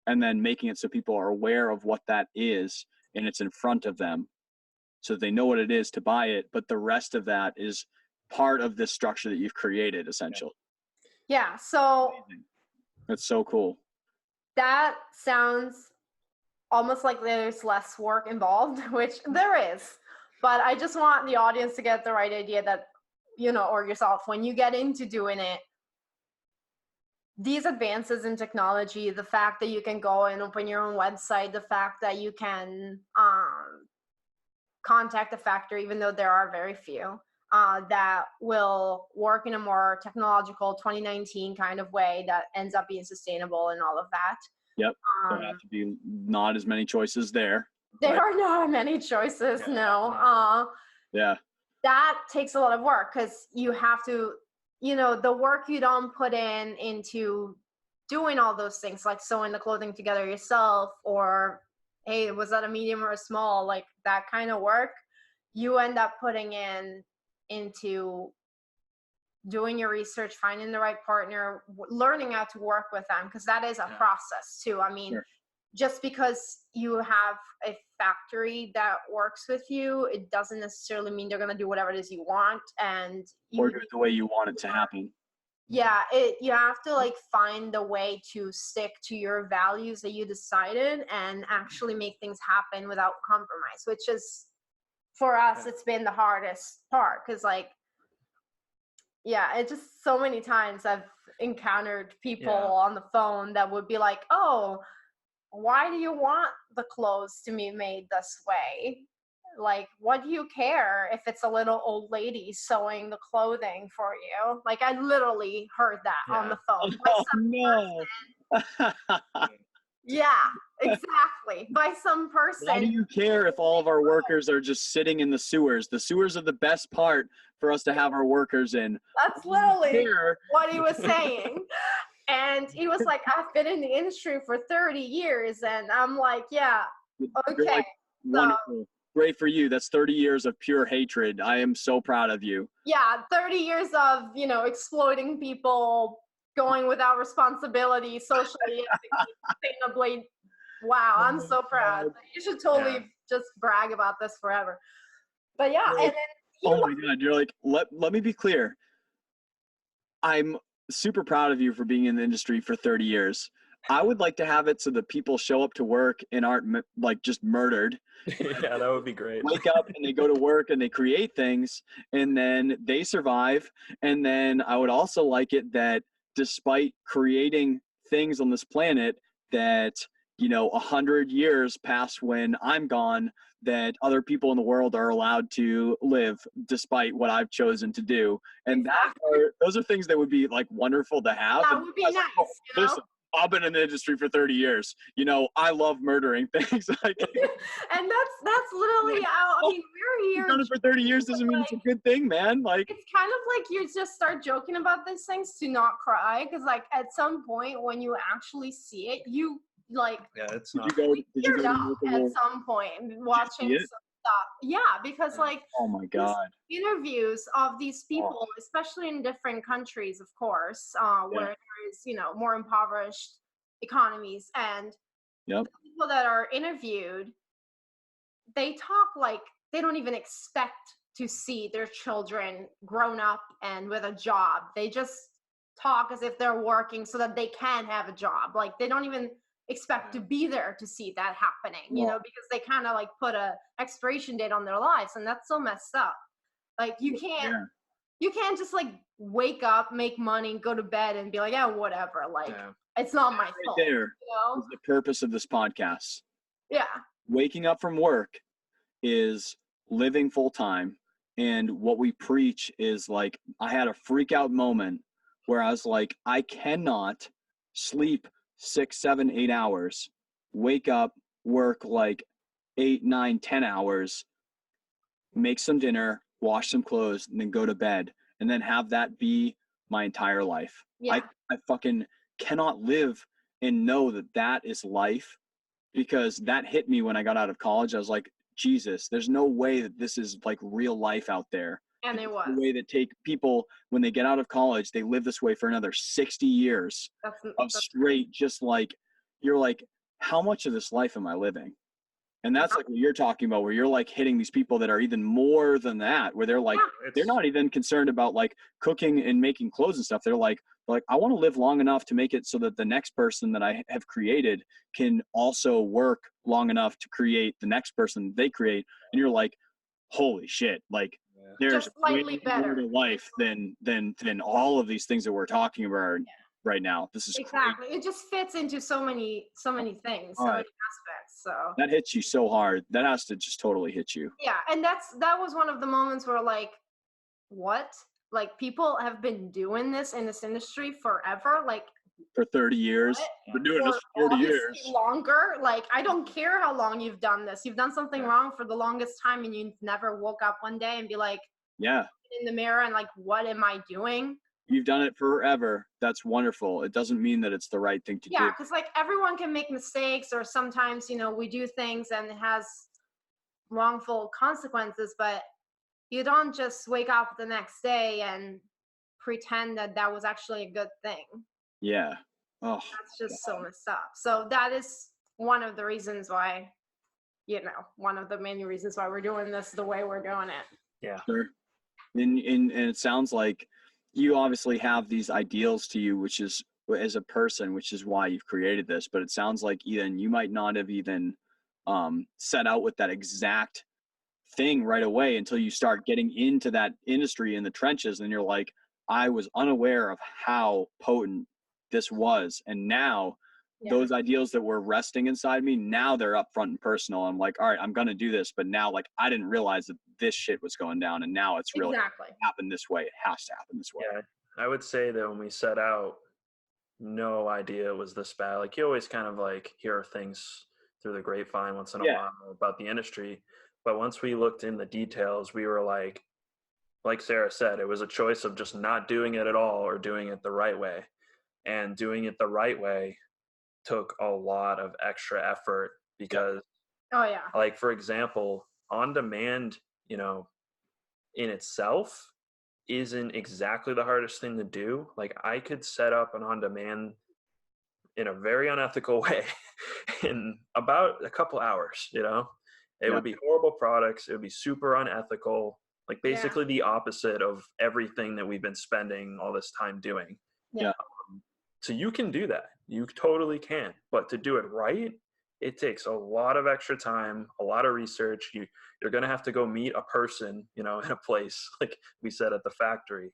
and then making it so people are aware of what that is, and it's in front of them so they know what it is to buy it. But the rest of that is part of this structure that you've created, essentially. Yeah, so that's so cool. That sounds almost like there's less work involved, which there is. But I just want the audience to get the right idea that, you know, or yourself, when you get into doing it, these advances in technology, the fact that you can go and open your own website, the fact that you can contact a factory, even though there are very few, that will work in a more technological 2019 kind of way that ends up being sustainable and all of that. Yep. There have to be not as many choices there. There are not many choices, no. Yeah. That takes a lot of work because you have to, you know, the work you don't put into doing all those things, like sewing the clothing together yourself, or, hey, was that a medium or a small, like that kind of work, you end up putting into doing your research, finding the right partner, learning how to work with them, because that is a process too. I mean, just because you have a factory that works with you, it doesn't necessarily mean they're going to do whatever it is you want or do it the way you want it to happen. Yeah, you have to like find the way to stick to your values that you decided and actually make things happen without compromise, which is, for us, it's been the hardest part, because like, it's just so many times I've encountered people on the phone that would be like, oh, why do you want the clothes to be made this way? Like, what do you care if it's a little old lady sewing the clothing for you? Like, I literally heard that on the phone. Yeah, exactly. By some person. Why do you care if all of our workers are just sitting in the sewers? The sewers are the best part for us to have our workers in. That's literally what he was saying. And he was like, I've been in the industry for 30 years. And I'm like, yeah, okay. Like, wonderful. Great for you. That's 30 years of pure hatred. I am so proud of you. Yeah, 30 years of, you know, exploiting people, going without responsibility, socially, sustainably. Wow, I'm so proud. You should totally just brag about this forever. But yeah, and then oh my God, you're like, let me be clear. I'm super proud of you for being in the industry for 30 years. I would like to have it so that people show up to work and aren't like just murdered. Yeah, that would be great. Wake up and they go to work and they create things and then they survive. And then I would also like it that despite creating things on this planet that, you know, 100 years past when I'm gone, that other people in the world are allowed to live despite what I've chosen to do. And those are things that would be like wonderful to have. That would be nice. You know? I've been in the industry for 30 years. You know, I love murdering things. Like, And that's literally how, I mean, we're you've here. done it for 30 years doesn't mean it's a good thing, man. Like, It's kind of like you just start joking about these things to not cry, because like at some point when you actually see it, you like Yeah, it's did not. you go teared to up multiple, at some point watching see it? some stuff. Yeah, because like Oh my these God. interviews of these Oh, people, especially in different countries, of course, where yeah. there is, you know, more impoverished economies, and Yep. the people that are interviewed, they talk like they don't even expect to see their children grown up and with a job. They just talk as if they're working so that they can have a job. Like they don't even expect to be there to see that happening, you Yeah. know, because they kind of like put a expiration date on their lives, and that's so messed up. Like Yeah. you can't just like wake up, make money, go to bed and be like, yeah, whatever. Like Yeah. it's not my Right fault. there You know? is the purpose of this podcast. Yeah. Waking up from work is living full time. And what we preach is like, I had a freak out moment where I was like, I cannot sleep 6, 7, 8 hours, wake up, work like 8, 9, 10 hours, make some dinner, wash some clothes, and then go to bed, and then have that be my entire life. Yeah. I fucking cannot live and know that that is life, because that hit me when I got out of college. I was like, Jesus, there's no way that this is like real life out there. And it was. The way that take people when they get out of college, they live this way for another 60 years of straight, just like, you're like, how much of this life am I living? And that's like what you're talking about, where you're like hitting these people that are even more than that, where they're like, they're not even concerned about like cooking and making clothes and stuff. They're like, I want to live long enough to make it so that the next person that I have created can also work long enough to create the next person they create. And you're like, holy shit, like there's just slightly way more better to life than all of these things that we're talking about right now. This is exactly crazy. It just fits into so many things, so many aspects. So That hits you so hard. That has to just totally hit you. yeah, and that was one of the moments where like, what, like people have been doing this in this industry forever, like For 30 years. what? Been doing this Or for 30 obviously years. longer. Like I don't care how long you've done this, you've done something wrong for the longest time, and you never woke up one day and be like, Yeah. in the mirror and like, what am I doing? You've done it forever. That's wonderful. It doesn't mean that it's the right thing to do. Yeah, because like everyone can make mistakes, or sometimes, you know, we do things and it has wrongful consequences, but you don't just wake up the next day and pretend that that was actually a good thing. Yeah. Oh, That's just so messed up. So that is one of the reasons why, you know, one of the main reasons why we're doing this the way we're doing it. Yeah. sure. And it sounds like you obviously have these ideals to you, which is, as a person, which is why you've created this. But it sounds like even you might not have even set out with that exact thing right away until you start getting into that industry in the trenches, and you're like, I was unaware of how potent this was, and now those ideals that were resting inside me, now they're up front and personal. I'm like, all right, I'm gonna do this, but now like I didn't realize that this shit was going down, and now it's really happened this way. It has to happen this way. Yeah, I would say that when we set out, no idea it was this bad. Like you always kind of like hear things through the grapevine once in a while about the industry, but once we looked in the details, we were like Sarah said, it was a choice of just not doing it at all or doing it the right way. And doing it the right way took a lot of extra effort because, like, for example, on demand, you know, in itself isn't exactly the hardest thing to do. Like, I could set up an on demand in a very unethical way in about a couple hours, you know? It would be horrible products, it would be super unethical, like basically the opposite of everything that we've been spending all this time doing. So you can do that. You totally can. But to do it right, it takes a lot of extra time, a lot of research. You're going to have to go meet a person, you know, in a place, like we said at the factory.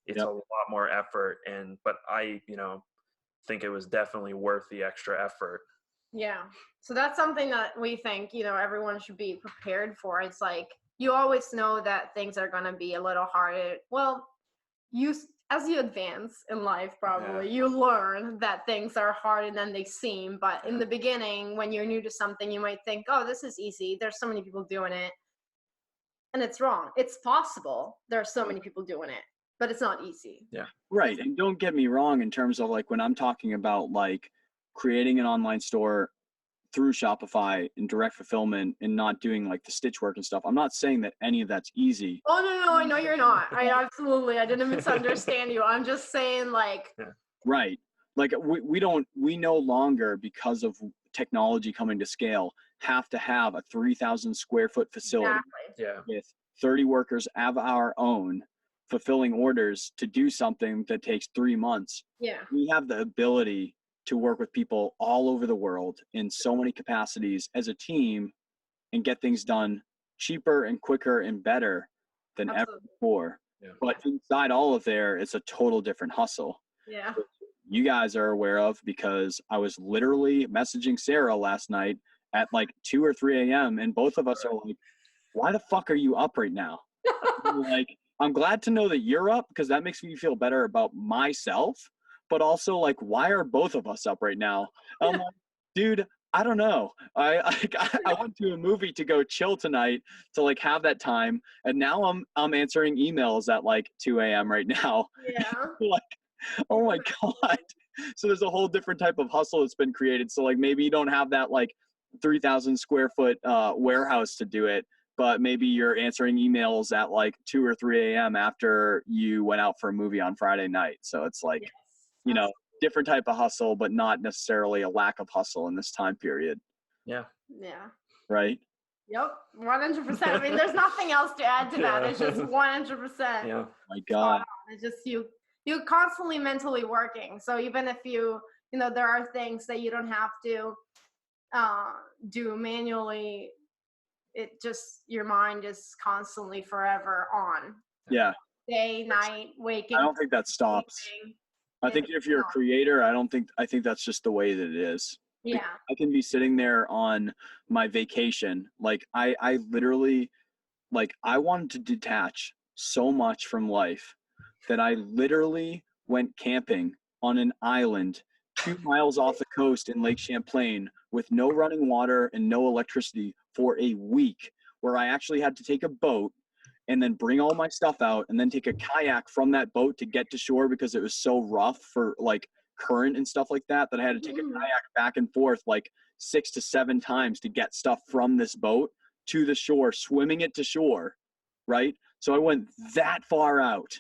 It's a lot more effort. But I, you know, think it was definitely worth the extra effort. Yeah. So that's something that we think, you know, everyone should be prepared for. It's like, you always know that things are going to be a little harder. Well, as you advance in life, probably you learn that things are harder than they seem. But in the beginning, when you're new to something, you might think, oh, this is easy. There's so many people doing it. And it's wrong. It's possible. There are so many people doing it, but it's not easy. Yeah. Right. And don't get me wrong in terms of like when I'm talking about like creating an online store through Shopify and direct fulfillment and not doing like the stitch work and stuff. I'm not saying that any of that's easy. Oh, no, I know you're not. I didn't misunderstand you. I'm just saying like. Right. Like we no longer, because of technology coming to scale, have to have a 3,000 square foot facility with 30 workers of our own fulfilling orders to do something that takes 3 months. Yeah. We have the ability to work with people all over the world in so many capacities as a team and get things done cheaper and quicker and better than ever before. Yeah. But inside all of there, it's a total different hustle. Yeah. You guys are aware of, because I was literally messaging Sarah last night at like 2 or 3 a.m. and both of us are like, why the fuck are you up right now? Like, I'm glad to know that you're up because that makes me feel better about myself. But also, like, why are both of us up right now? I'm like, dude, I don't know. I went to a movie to go chill tonight to like have that time, and now I'm answering emails at like 2 a.m. right now. Yeah. Like, oh my god. So there's a whole different type of hustle that's been created. So like maybe you don't have that like 3,000 square foot warehouse to do it, but maybe you're answering emails at like 2 or 3 a.m. after you went out for a movie on Friday night. So it's like, you know, different type of hustle, but not necessarily a lack of hustle in this time period. Yeah. Right? Yep. 100%. I mean, there's nothing else to add to that. It's just 100%. Yeah. My God. It's just you're constantly mentally working. So even if you know, there are things that you don't have to do manually, it just, your mind is constantly forever on. Yeah. Day, night, waking. I don't think that stops. I think if you're a creator, I think that's just the way that it is. Yeah. I can be sitting there on my vacation. Like I literally, like, I wanted to detach so much from life that I literally went camping on an island 2 miles off the coast in Lake Champlain with no running water and no electricity for a week, where I actually had to take a boat and then bring all my stuff out and then take a kayak from that boat to get to shore because it was so rough for like current and stuff like that I had to take a kayak back and forth like 6 to 7 times to get stuff from this boat to the shore, swimming it to shore, right? So I went that far out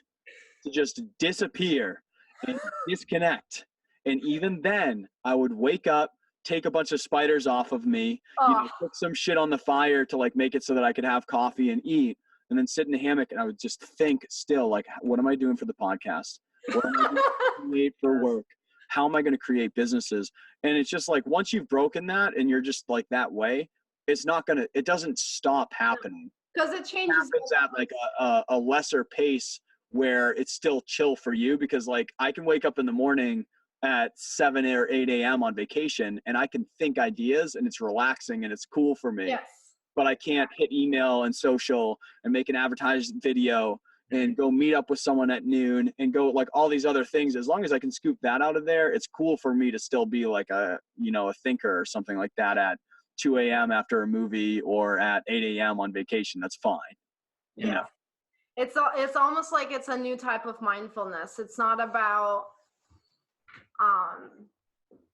to just disappear and disconnect. And even then I would wake up, take a bunch of spiders off of me, you know, put some shit on the fire to like make it so that I could have coffee and eat, and then sit in a hammock and I would just think still, like, what am I doing for the podcast? What am I doing for work? How am I going to create businesses? And it's just like, once you've broken that and you're just like that way, it doesn't stop happening. Because it changes. It happens at like a lesser pace where it's still chill for you, because like I can wake up in the morning at 7 or 8 a.m. on vacation and I can think ideas and it's relaxing and it's cool for me. Yes. But I can't hit email and social and make an advertised video and go meet up with someone at noon and go like all these other things. As long as I can scoop that out of there, it's cool for me to still be like a thinker or something like that at 2 a.m. after a movie or at 8 a.m. on vacation. That's fine. You know? It's almost like it's a new type of mindfulness. It's not about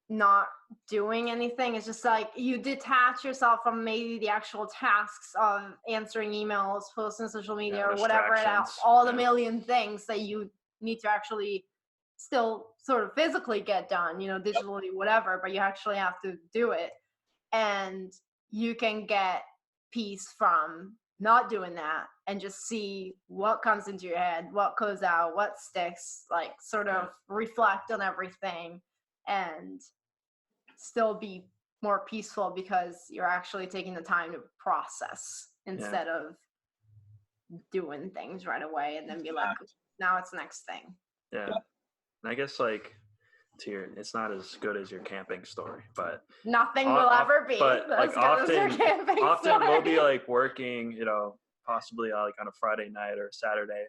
not doing anything. It's just like you detach yourself from maybe the actual tasks of answering emails, posting social media, or whatever, all the million things that you need to actually still sort of physically get done, you know, digitally, whatever, but you actually have to do it. And you can get peace from not doing that and just see what comes into your head, what goes out, what sticks, like sort of reflect on everything and still be more peaceful because you're actually taking the time to process instead of doing things right away and then be like, now it's next thing. Yeah. And I guess like it's not as good as your camping story, but nothing will ever be. But like often story. we'll be like working, you know, possibly like on a Friday night or Saturday,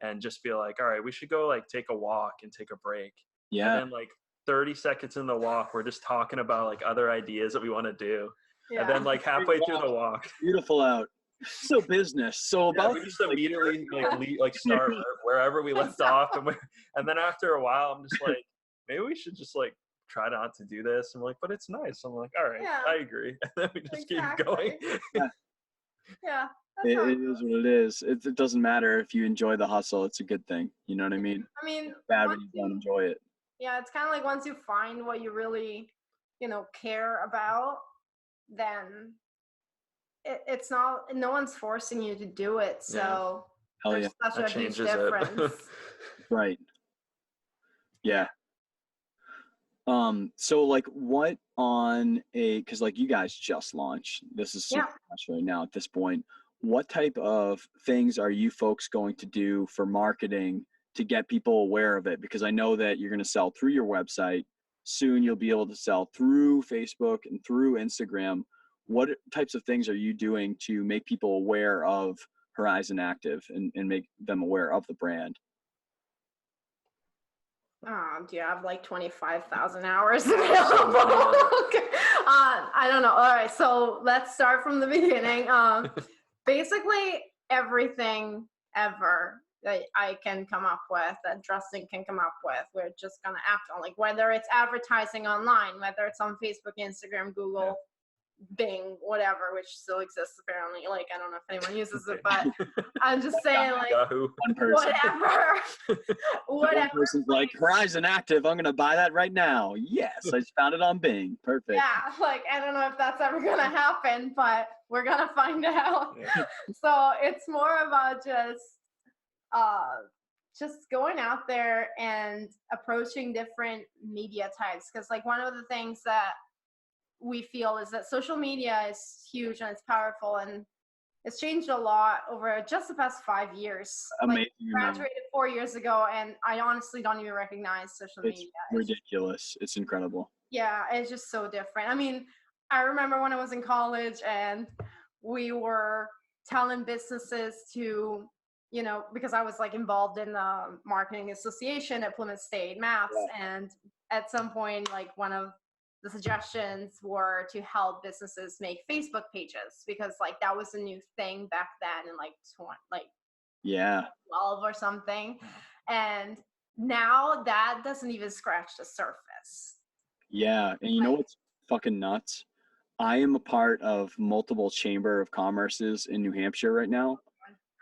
and just be like, all right, we should go like take a walk and take a break. Yeah. And then like 30 seconds in the walk, we're just talking about like other ideas that we want to do. Yeah. And then like halfway through the walk, Beautiful out. So business. So yeah, about we just immediately like start wherever we left off. And then after a while, I'm just like, maybe we should just like try not to do this. And I'm like, but it's nice. I'm like, all right, Yeah. I agree. And then we just keep Exactly. going. Yeah. it is what it is. It doesn't matter if you enjoy the hustle. It's a good thing. You know what I mean? I mean, It's bad when you don't enjoy it. yeah, it's kind of like once you find what you really, care about, then it's not, no one's forcing you to do it. So Hell there's yeah. such That a huge changes it. difference. Right. Yeah. So like what on cause like you guys just launched, this is super fresh right now at this point. What type of things are you folks going to do for marketing to get people aware of it? Because I know that you're going to sell through your website. Soon you'll be able to sell through Facebook and through Instagram. What types of things are you doing to make people aware of Horizon Active and make them aware of the brand? Do you have like 25,000 hours available? Okay. I don't know. All right, so let's start from the beginning. Basically, everything ever that I can come up with, that Drustin can come up with, we're just gonna act on. Like whether it's advertising online, whether it's on Facebook, Instagram, Google, Bing, whatever, which still exists apparently. Like I don't know if anyone uses it, but I'm just saying, like Yahoo. whatever. One person's like, Horizon Active, I'm gonna buy that right now. Yes, I just found it on Bing. Perfect. Yeah, like I don't know if that's ever gonna happen, but we're gonna find out. So it's more about just going out there and approaching different media types. Because like one of the things that we feel is that social media is huge and it's powerful, and it's changed a lot over just the past 5 years. Amazing. Like, graduated 4 years ago, and I honestly don't even recognize social media. It's ridiculous. It's incredible. Yeah, it's just so different. I mean, I remember when I was in college and we were telling businesses to, because I was like involved in the marketing association at Plymouth State Maths. Yeah. And at some point, like one of the suggestions were to help businesses make Facebook pages, because like that was a new thing back then in like 12 or something. And now that doesn't even scratch the surface. Yeah. And you know what's fucking nuts? I am a part of multiple chamber of commerces in New Hampshire right now.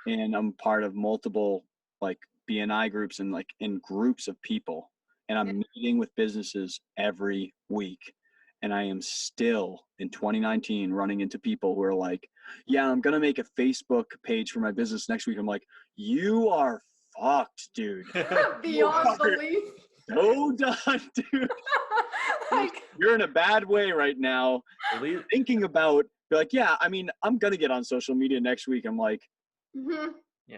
And I'm part of multiple like BNI groups and like in groups of people. And I'm meeting with businesses every week. And I am still in 2019 running into people who are like, yeah, I'm going to make a Facebook page for my business next week. I'm like, you are fucked, dude. Beyond belief. So done, dude. Like, you're in a bad way right now. Thinking about, you're like, yeah, I mean, I'm going to get on social media next week. I'm like, yeah.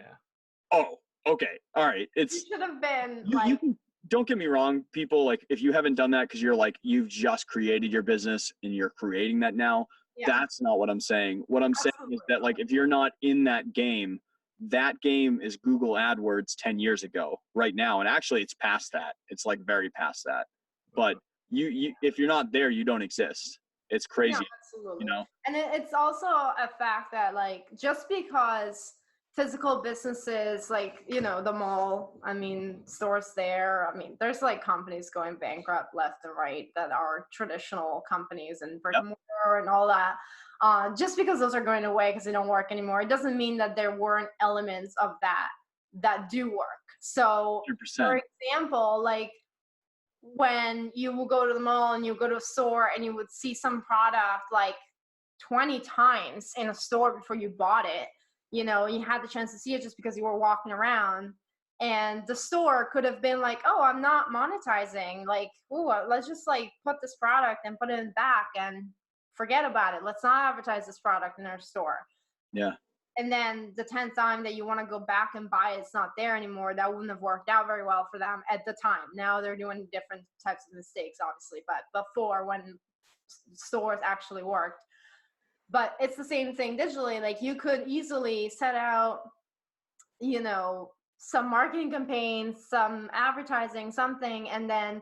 Oh, okay. All right. You should have been you can, don't get me wrong, people, like if you haven't done that because you're like, you've just created your business and you're creating that now, that's not what I'm saying. What I'm saying is that like, if you're not in that game is Google AdWords 10 years ago right now. And actually it's past that. It's like very past that. But you if you're not there, you don't exist. It's crazy. Yeah, absolutely. And it's also a fact that like, just because physical businesses like, the mall, I mean, stores there, I mean, there's like companies going bankrupt left and right that are traditional companies and brick and mortar and all that. Just because those are going away because they don't work anymore, it doesn't mean that there weren't elements of that do work. So 100%. For example, like when you will go to the mall and you go to a store and you would see some product like 20 times in a store before you bought it, you had the chance to see it just because you were walking around, and the store could have been like, oh, I'm not monetizing, like, oh, let's just like put this product and put it in back and forget about it. Let's not advertise this product in our store. Yeah. And then the 10th time that you want to go back and buy it, it's not there anymore. That wouldn't have worked out very well for them at the time. Now they're doing different types of mistakes, obviously, but before, when stores actually worked. But it's the same thing digitally. Like you could easily set out, some marketing campaigns, some advertising, something, and then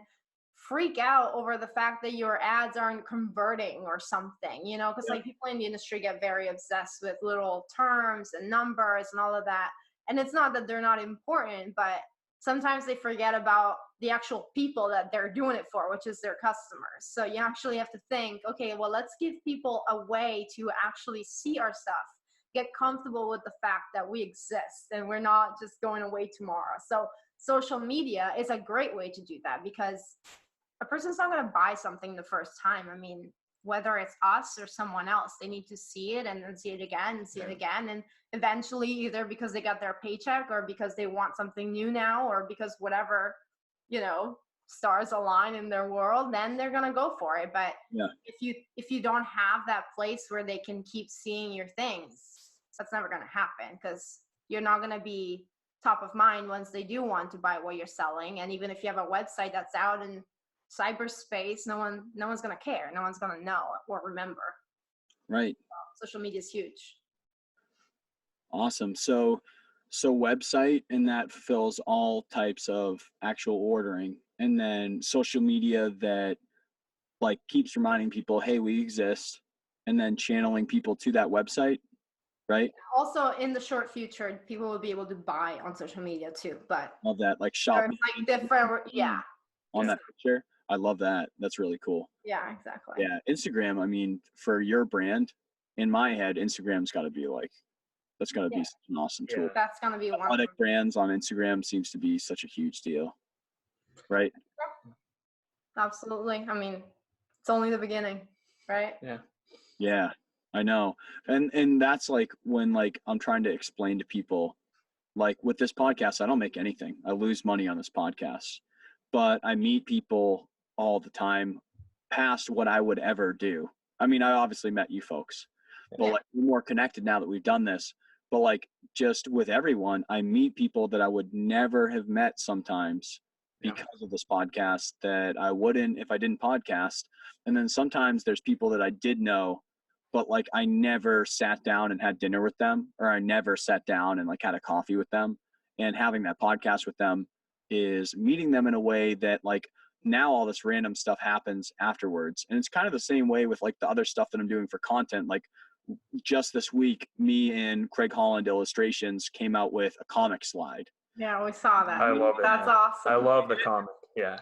freak out over the fact that your ads aren't converting or something, you know, because like people in the industry get very obsessed with little terms and numbers and all of that. And it's not that they're not important, but sometimes they forget about the actual people that they're doing it for, which is their customers. So you actually have to think, okay, well, let's give people a way to actually see our stuff, get comfortable with the fact that we exist and we're not just going away tomorrow. So social media is a great way to do that, because a person's not going to buy something the first time. I mean, whether it's us or someone else, they need to see it and then see it again and see it again. And eventually, either because they got their paycheck or because they want something new now, or because whatever, you know, stars align in their world, then they're going to go for it. But if you don't have that place where they can keep seeing your things, that's never going to happen, because you're not going to be top of mind once they do want to buy what you're selling. And even if you have a website that's out in cyberspace, no one's going to care. No one's going to know or remember. Right. Social media is huge. Awesome. So website, and that fulfills all types of actual ordering, and then social media that like keeps reminding people, hey, we exist, and then channeling people to that website, right? Also, in the short future, people will be able to buy on social media too, but Love that, like shopping like different, on that picture. I love that. That's really cool. Yeah, exactly. Yeah, Instagram, I mean, for your brand, in my head, Instagram's got to be like, that's got to be such an awesome tool. That's going to be one. Athletic brands on Instagram seems to be such a huge deal, right? Absolutely. I mean, it's only the beginning, right? Yeah, I know. And that's like when like I'm trying to explain to people, like with this podcast, I don't make anything. I lose money on this podcast, but I meet people all the time past what I would ever do. I mean, I obviously met you folks, but like we're more connected now that we've done this. But like just with everyone, I meet people that I would never have met sometimes because of this podcast that I wouldn't if I didn't podcast. And then sometimes there's people that I did know, but like I never sat down and had dinner with them, or I never sat down and like had a coffee with them. And having that podcast with them is meeting them in a way that like now all this random stuff happens afterwards. And it's kind of the same way with like the other stuff that I'm doing for content. Like just this week, me and Craig Holland Illustrations came out with a comic slide. Yeah, we saw that. I love it. That's awesome. I love the comic. Yeah.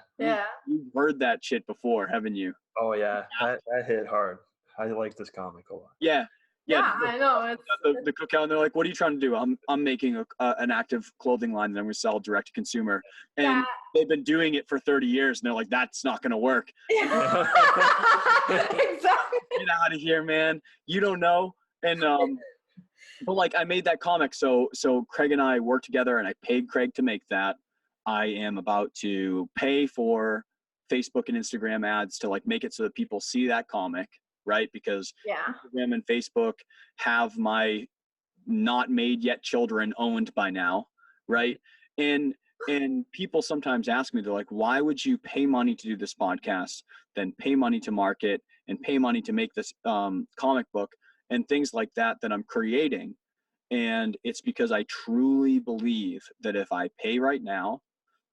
You've heard that shit before, haven't you? Oh yeah, that hit hard. I like this comic a lot. Yeah, I know. It's the cookout, and they're like, "What are you trying to do?" I'm making an active clothing line that I'm going to sell direct to consumer, and they've been doing it for 30 years, and they're like, "That's not going to work." Exactly. Get out of here, man! You don't know. And but like I made that comic, so Craig and I worked together, and I paid Craig to make that. I am about to pay for Facebook and Instagram ads to like make it so that people see that comic, right? Because Instagram and Facebook have my not made yet children owned by now, right? And people sometimes ask me, they're like, why would you pay money to do this podcast, then pay money to market and pay money to make this comic book and things like that I'm creating? And it's because I truly believe that if I pay right now,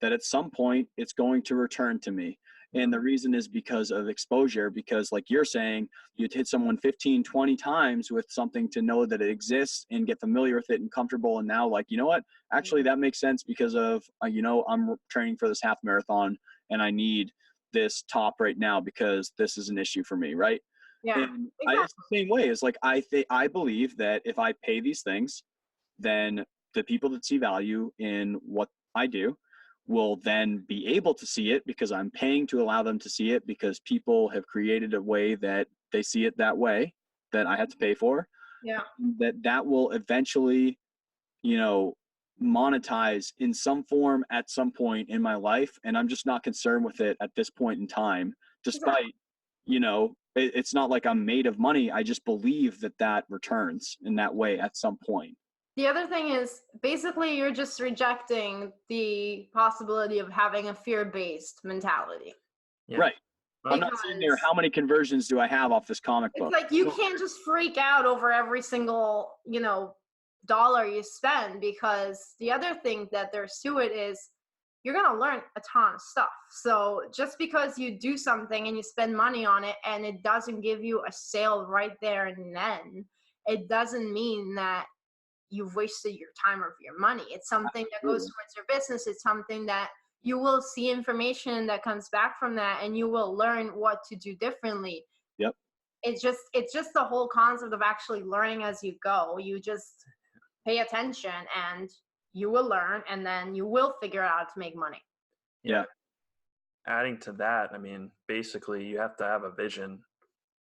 that at some point it's going to return to me. And the reason is because of exposure, because like you're saying, you'd hit someone 15, 20 times with something to know that it exists and get familiar with it and comfortable. And now like, you know what, actually that makes sense because of, you know, I'm training for this half marathon and I need this top right now because this is an issue for me. Right. Yeah. And it's the same way. It's like, I believe that if I pay these things, then the people that see value in what I do will then be able to see it because I'm paying to allow them to see it, because people have created a way that they see it that way that I had to pay for. Yeah. That will eventually, you know, monetize in some form at some point in my life. And I'm just not concerned with it at this point in time, despite, you know, it's not like I'm made of money. I just believe that returns in that way at some point. The other thing is basically you're just rejecting the possibility of having a fear-based mentality. Yeah. Right. I'm not sitting there, how many conversions do I have off this comic book? It's like you can't just freak out over every single, you know, dollar you spend, because the other thing that there's to it is you're going to learn a ton of stuff. So just because you do something and you spend money on it and it doesn't give you a sale right there and then, it doesn't mean that you've wasted your time or your money. It's something that goes towards your business. It's something that you will see information that comes back from that, and you will learn what to do differently. Yep. It's just the whole concept of actually learning as you go. You just pay attention and you will learn, and then you will figure out how to make money. Yeah. Adding to that, I mean, basically you have to have a vision,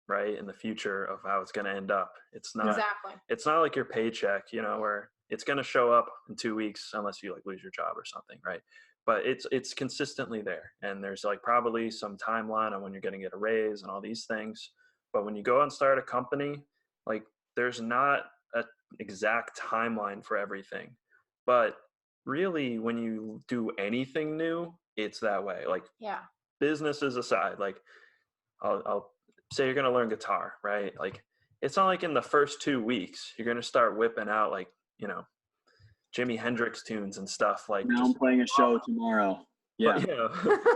right, in the future of how it's going to end up. It's not like your paycheck, you know, where it's going to show up in 2 weeks unless you like lose your job or something, right? But it's consistently there, and there's like probably some timeline on when you're going to get a raise and all these things. But when you go and start a company, like there's not an exact timeline for everything. But really, when you do anything new, it's that way. Like, businesses aside, like I'll say you're going to learn guitar, right? Like, it's not like in the first 2 weeks you're going to start whipping out like, you know, Jimi Hendrix tunes and stuff. Like, now I'm playing a show tomorrow. Yeah. But, you know,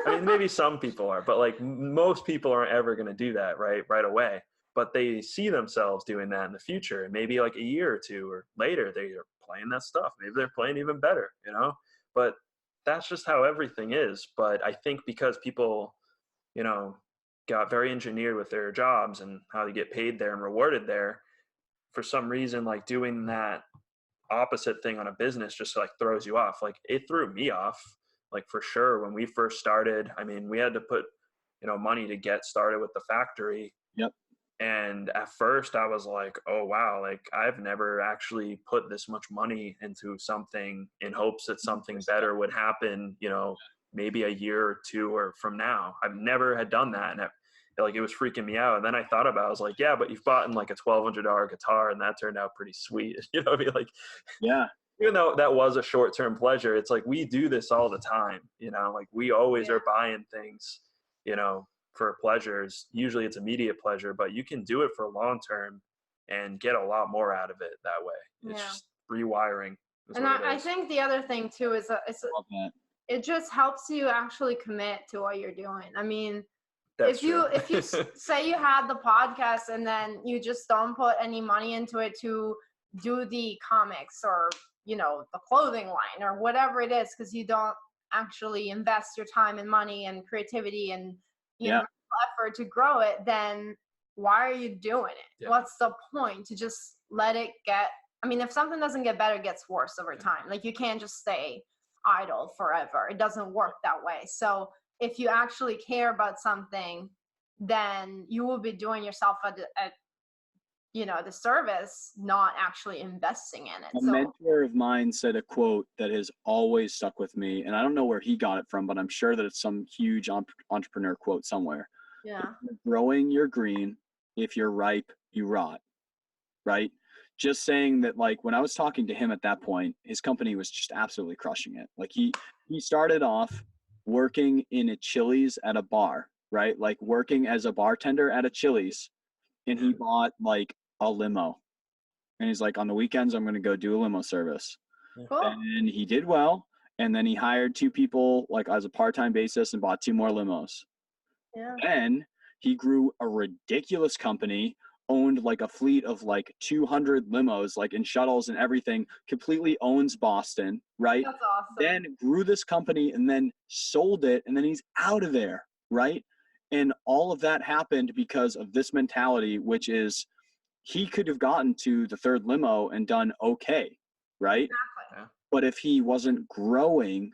I mean, maybe some people are, but like most people aren't ever going to do that right away. But they see themselves doing that in the future, and maybe like a year or two or later, they are playing that stuff. Maybe they're playing even better, you know. But that's just how everything is. But I think because people, you know, got very engineered with their jobs and how they get paid there and rewarded there, for some reason, like doing that opposite thing on a business just like throws you off. Like it threw me off, like for sure. When we first started, I mean, we had to put, you know, money to get started with the factory. Yep. And at first I was like, oh wow, like I've never actually put this much money into something in hopes that something better would happen, you know, maybe a year or two or from now. I've never had done that. And like it was freaking me out. And then I thought about it, I was like, yeah, but you've bought in like a $1,200 guitar and that turned out pretty sweet. You know what I mean? Like, yeah, even though that was a short-term pleasure, it's like we do this all the time, you know, like we always are buying things, you know, for pleasures. Usually it's immediate pleasure, but you can do it for long term and get a lot more out of it that way. It's just rewiring. And I think the other thing too is it just helps you actually commit to what you're doing. I mean, if you say you had the podcast and then you just don't put any money into it to do the comics or, you know, the clothing line or whatever it is, because you don't actually invest your time and money and creativity and you know, effort to grow it, then why are you doing it? What's the point to just let it get, I mean, if something doesn't get better, it gets worse over time. Like you can't just stay idle forever. It doesn't work that way. So if you actually care about something, then you will be doing yourself a you know, the service, not actually investing in it. A mentor of mine said a quote that has always stuck with me, and I don't know where he got it from, but I'm sure that it's some huge entrepreneur quote somewhere. Yeah. If you're growing, you're green. If you're ripe, you rot. Right? Just saying that, like, when I was talking to him at that point, his company was just absolutely crushing it. Like he started off working in a Chili's at a bar, right? Like working as a bartender at a Chili's, and he bought like a limo, and he's like, on the weekends I'm going to go do a limo service. Cool. And he did well, and then he hired 2 people like as a part-time basis and bought 2 more limos. Then he grew a ridiculous company, owned like a fleet of like 200 limos, like in shuttles and everything, completely owns Boston, right? That's awesome. Then grew this company and then sold it, and then he's out of there, right? And all of that happened because of this mentality, which is he could have gotten to the 3rd limo and done okay, right? Exactly. But if he wasn't growing,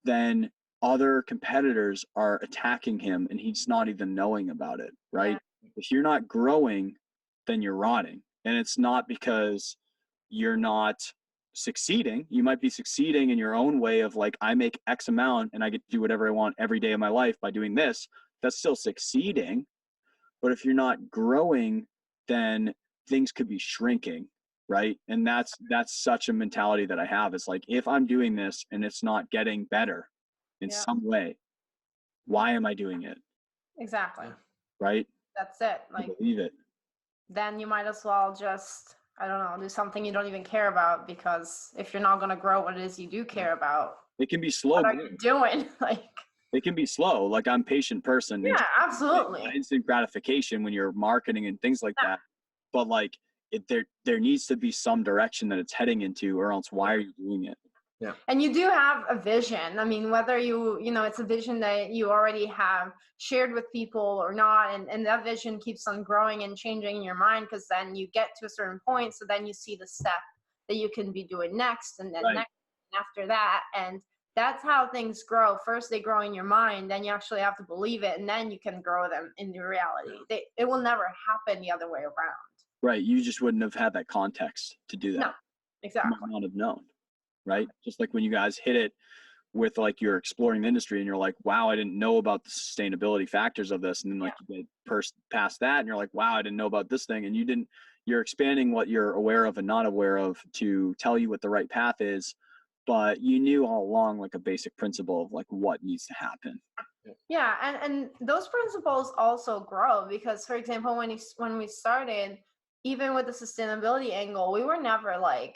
then other competitors are attacking him and he's not even knowing about it, right? If you're not growing, then you're rotting. And it's not because you're not succeeding. You might be succeeding in your own way of like, I make X amount and I get to do whatever I want every day of my life by doing this. That's still succeeding. But if you're not growing, then things could be shrinking, right? And that's such a mentality that I have. It's like, if I'm doing this and it's not getting better in some way, why am I doing it? Exactly. Right? That's it. I Like, believe it. then you might as well just I don't know, do something you don't even care about, because if you're not going to grow what it is you do care about, It can be slow. what are you doing? Like, it can be slow. Like, I'm a patient person. yeah, absolutely. Instant gratification when you're marketing and things like that. But like, there needs to be some direction that it's heading into, or else why are you doing it? Yeah. And you do have a vision. I mean, whether it's a vision that you already have shared with people or not, and that vision keeps on growing and changing in your mind, because then you get to a certain point, so then you see the step that you can be doing next, and then next, and after that, and that's how things grow. First they grow in your mind, then you actually have to believe it, and then you can grow them into reality. It will never happen the other way around. Right. You just wouldn't have had that context to do that. No, exactly. You might not have known. Right. Just like when you guys hit it with, like, you're exploring the industry and you're like, wow, I didn't know about the sustainability factors of this. And then, like, you get past that and you're like, wow, I didn't know about this thing. And you're expanding what you're aware of and not aware of to tell you what the right path is. But you knew all along, like, a basic principle of, like, what needs to happen. Yeah, and those principles also grow, because, for example, when we started, even with the sustainability angle, we were never like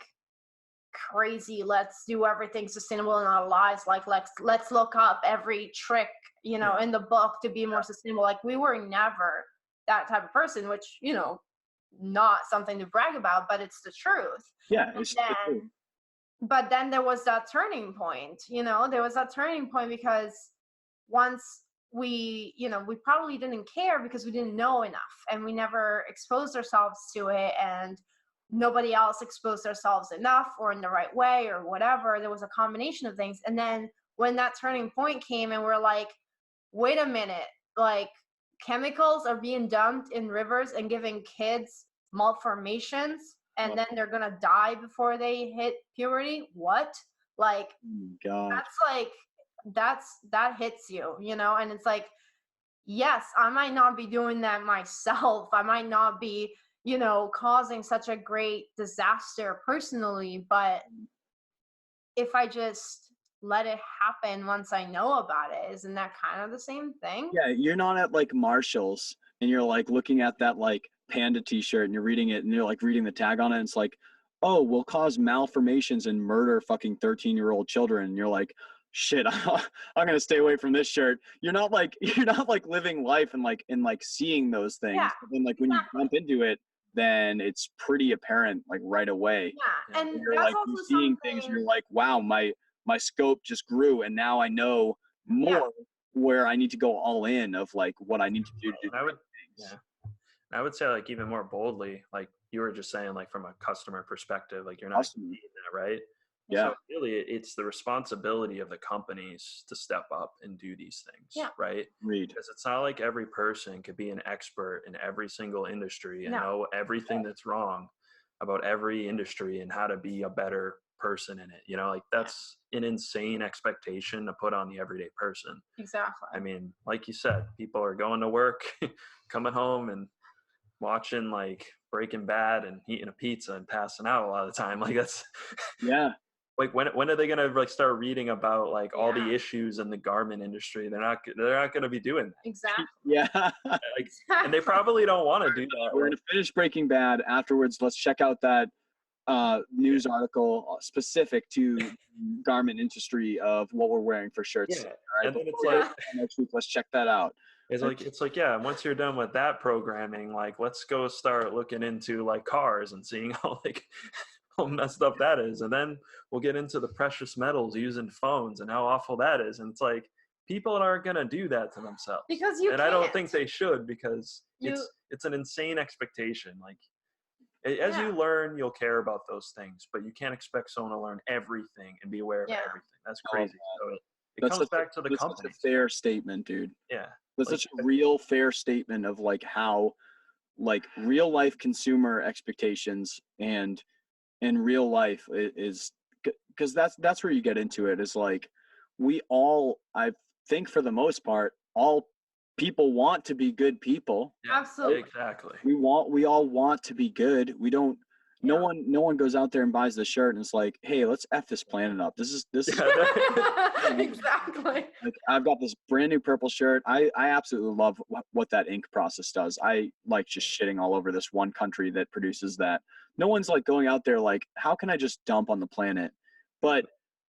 crazy, let's do everything sustainable in our lives, like let's look up every trick in the book to be more sustainable. Like, we were never that type of person, which not something to brag about, but it's the truth. Yeah, it's the truth. But then there was that turning point. There was that turning point, because once we probably didn't care because we didn't know enough, and we never exposed ourselves to it, and nobody else exposed themselves enough or in the right way or whatever. There was a combination of things. And then when that turning point came and we're like, wait a minute, like, chemicals are being dumped in rivers and giving kids malformations, and then they're gonna die before they hit puberty. What? Like, God. that's like, that hits you, and it's like, yes, I might not be doing that myself. I might not be causing such a great disaster personally, but if I just let it happen once I know about it, isn't that kind of the same thing? Yeah, you're not at, like, Marshall's and you're, like, looking at that, like, panda t-shirt and you're reading it and you're, like, reading the tag on it, and it's like, oh, will cause malformations and murder fucking 13-year-old children. And you're like, shit, I'm gonna stay away from this shirt. You're not like living life and like seeing those things. Yeah, but then, like, when you jump into it, then it's pretty apparent, like, right away. Yeah, and you're that's like, also you're seeing things and you're like, wow, my scope just grew, and now I know more where I need to go all in of, like, what I need to do to do things. I would say, like, even more boldly, like you were just saying, like, from a customer perspective, like, you're not seeing that, right? Yeah. So really, it's the responsibility of the companies to step up and do these things, right? Because it's not like every person could be an expert in every single industry and know everything that's wrong about every industry and how to be a better person in it. Like, that's an insane expectation to put on the everyday person. Exactly. I mean, like you said, people are going to work, coming home and watching, like, Breaking Bad and eating a pizza and passing out a lot of the time. Like, that's like, when are they gonna, like, start reading about, like, all the issues in the garment industry? They're not gonna be doing that. Exactly. Like, and they probably don't want to do that. We're gonna finish Breaking Bad. Afterwards, let's check out that news article specific to garment industry of what we're wearing for shirts. Yeah. All right, And then it's like, next week, let's check that out. It's like, yeah, once you're done with that programming, like, let's go start looking into, like, cars and seeing how, like, how messed up that is. And then we'll get into the precious metals using phones and how awful that is. And it's like, people aren't going to do that to themselves. Because you and can't. I don't think they should, because it's an insane expectation. Like, as you learn, you'll care about those things, but you can't expect someone to learn everything and be aware of everything. That's crazy. So it comes back to the company. That's a fair statement, dude. Yeah. That's such a real fair statement of, like, how, like, real life consumer expectations and in real life is, because that's where you get into it, is like, we all, I think for the most part, all people want to be good people. Absolutely. Exactly. We all want to be good. We don't, no one goes out there and buys the shirt and it's like, hey, let's F this planet up. This is exactly. Like, I've got this brand new purple shirt. I absolutely love what that ink process does. I like just shitting all over this one country that produces that no one's like going out there like, how can I just dump on the planet? But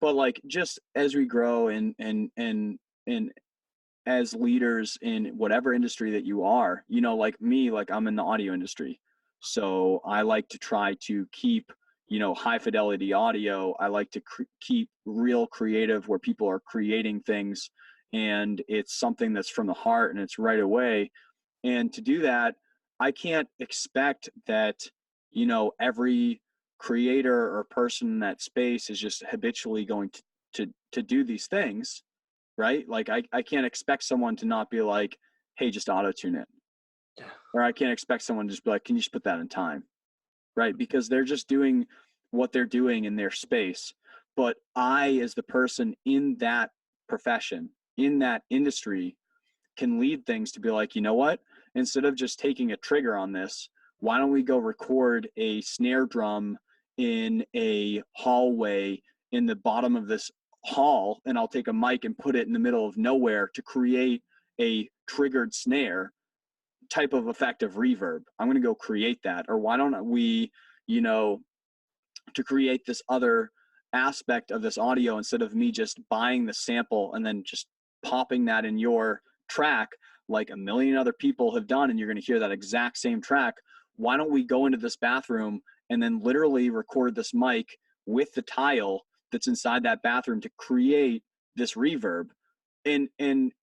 like, just as we grow and as leaders in whatever industry that you are, you know, like me, like I'm in the audio industry. So I like to try to keep, you know, high fidelity audio. I like to keep real creative where people are creating things and it's something that's from the heart and it's right away. And to do that, I can't expect that, you know, every creator or person in that space is just habitually going to do these things, right? Like I can't expect someone to not be like, hey, just auto tune it. Yeah. Or I can't expect someone to just be like, can you just put that in time? Right? Because they're just doing what they're doing in their space. But I, as the person in that profession, in that industry, can lead things to be like, you know what? Instead of just taking a trigger on this, why don't we go record a snare drum in a hallway in the bottom of this hall, and I'll take a mic and put it in the middle of nowhere to create a triggered snare type of effective reverb. I'm going to go create that. Or why don't we, you know, to create this other aspect of this audio, instead of me just buying the sample and then just popping that in your track like a million other people have done, and you're going to hear that exact same track. Why don't we go into this bathroom and then literally record this mic with the tile that's inside that bathroom to create this reverb? And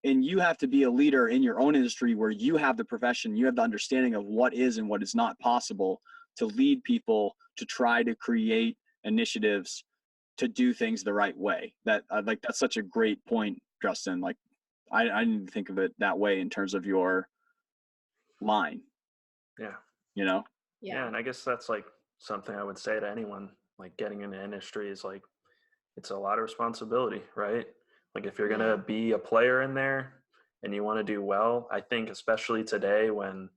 you have to be a leader in your own industry where you have the profession, you have the understanding of what is and what is not possible, to lead people to try to create initiatives to do things the right way. That like, that's such a great point, Drustin. Like I didn't think of it that way in terms of your line. Yeah. You know? Yeah. And I guess that's like something I would say to anyone like getting into industry is like, it's a lot of responsibility, right? Like if you're going to be a player in there and you want to do well, I think especially today when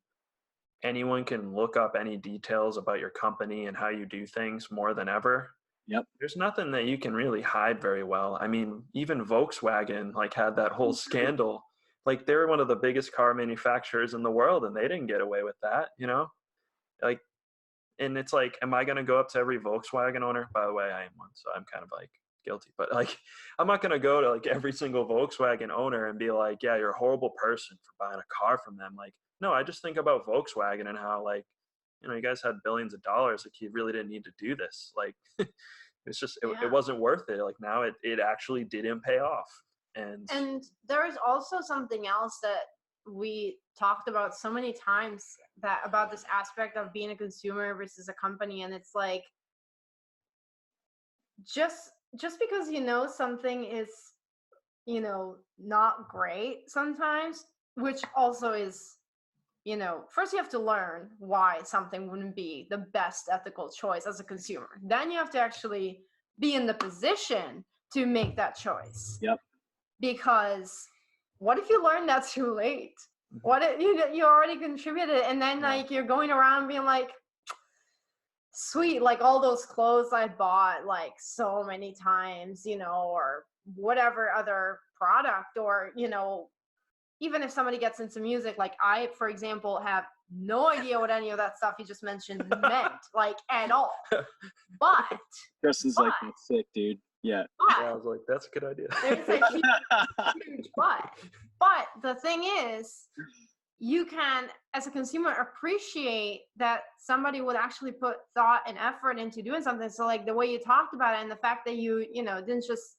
anyone can look up any details about your company and how you do things more than ever. Yep. There's nothing that you can really hide very well. I mean, even Volkswagen like had that whole scandal. Like they're one of the biggest car manufacturers in the world and they didn't get away with that, you know? Like, and it's like, am I going to go up to every Volkswagen owner? By the way, I am one, so I'm kind of like guilty, but like, I'm not going to go to like every single Volkswagen owner and be like, yeah, you're a horrible person for buying a car from them. Like, no, I just think about Volkswagen and how like, you know, you guys had billions of dollars. Like you really didn't need to do this. Like, it's just, it wasn't worth it. Like now it actually didn't pay off. And there is also something else that we talked about so many times, that about this aspect of being a consumer versus a company. And it's like, just because you know something is, you know, not great sometimes, which also is, you know, first you have to learn why something wouldn't be the best ethical choice as a consumer. Then you have to actually be in the position to make that choice. Yep. Because what if you learn that too late? What if you already contributed, and then like you're going around being like, sweet, like all those clothes I bought like so many times, you know, or whatever other product, or, you know, even if somebody gets into music, like I, for example, have no idea what any of that stuff you just mentioned meant, like at all. But Justin's like, that's sick, dude. Yeah. I was like, that's a good idea. There's a huge but. But the thing is, you can, as a consumer, appreciate that somebody would actually put thought and effort into doing something. So like the way you talked about it, and the fact that you know, didn't just,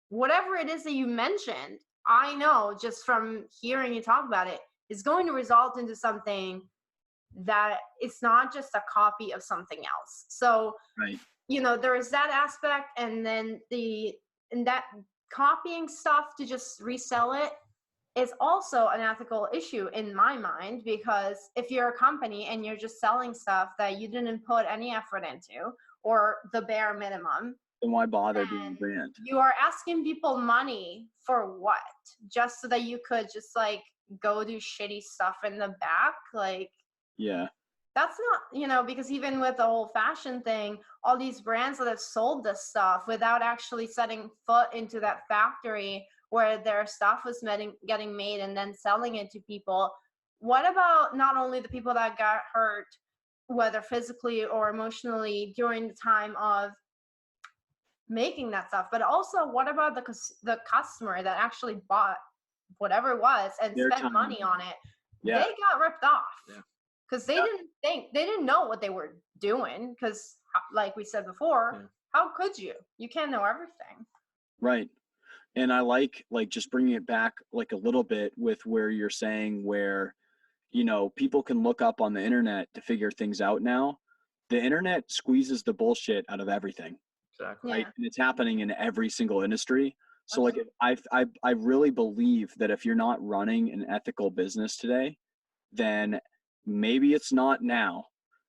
whatever it is that you mentioned, I know just from hearing you talk about it, is going to result into something that it's not just a copy of something else. So, right. You know, there is that aspect, and then that copying stuff to just resell it is also an ethical issue in my mind, because if you're a company and you're just selling stuff that you didn't put any effort into, or the bare minimum, then why bother being a brand? You are asking people money for what? Just so that you could just like go do shitty stuff in the back? Like, yeah. That's not, you know, because even with the whole fashion thing, all these brands that have sold this stuff without actually setting foot into that factory where their stuff was getting made and then selling it to people. What about not only the people that got hurt whether physically or emotionally during the time of making that stuff. But also, what about the customer that actually bought whatever it was and Their spent time. money on it? Yeah. They got ripped off Yeah. because they didn't know what they were doing, because like we said before, how could you can't know everything. Right. And I like just bringing it back like a little bit with where you're saying where, you know, people can look up on the internet to figure things out now. The internet squeezes the bullshit out of everything. Exactly. Right. Yeah. And it's happening in every single industry. So Absolutely. like I really believe that if you're not running an ethical business today, then maybe it's not now,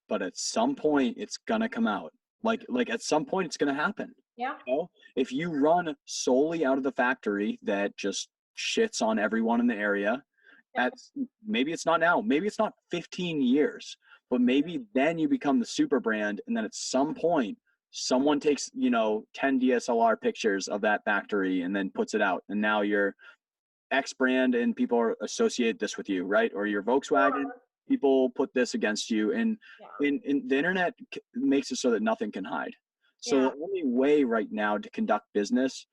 but at some point it's gonna come out. Like at some point it's gonna happen. Yeah. You know? If you run solely out of the factory that just shits on everyone in the area, maybe it's not now, maybe it's not 15 years, but maybe then you become the super brand, and then at some point someone takes, you know, 10 DSLR pictures of that factory and then puts it out, and now you're X brand and people associate this with you, right? Or your Volkswagen, people put this against you, and in the internet makes it so that nothing can hide. So the only way right now to conduct business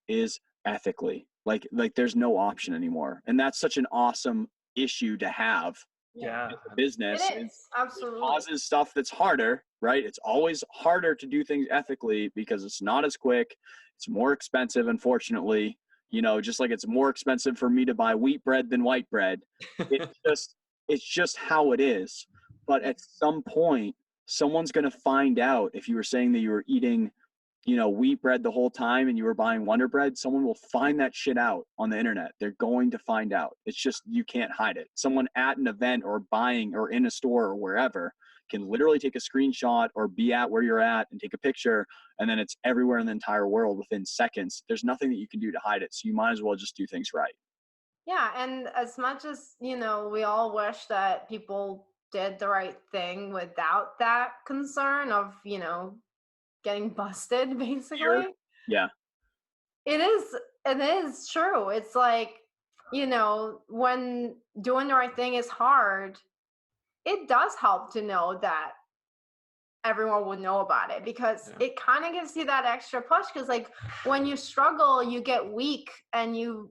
is ethically. Like there's no option anymore, and that's such an awesome issue to have. Yeah. In the business. It is. Absolutely. It causes stuff that's harder, right? It's always harder to do things ethically because it's not as quick. It's more expensive, unfortunately. You know, just like it's more expensive for me to buy wheat bread than white bread. It's just how it is. But at some point, someone's going to find out. If you were saying that you were eating, you know, wheat bread the whole time and you were buying Wonder Bread, someone will find that shit out on the internet. They're going to find out. It's just, you can't hide it. Someone at an event or buying or in a store or wherever can literally take a screenshot or be at where you're at and take a picture, and then it's everywhere in the entire world within seconds. There's nothing that you can do to hide it. So you might as well just do things right. Yeah. And as much as, you know, we all wish that people did the right thing without that concern of, you know, getting busted, basically. Sure. Yeah. It is true. It's like, you know, when doing the right thing is hard, it does help to know that everyone would know about it, because it kind of gives you that extra push, because like when you struggle, you get weak and you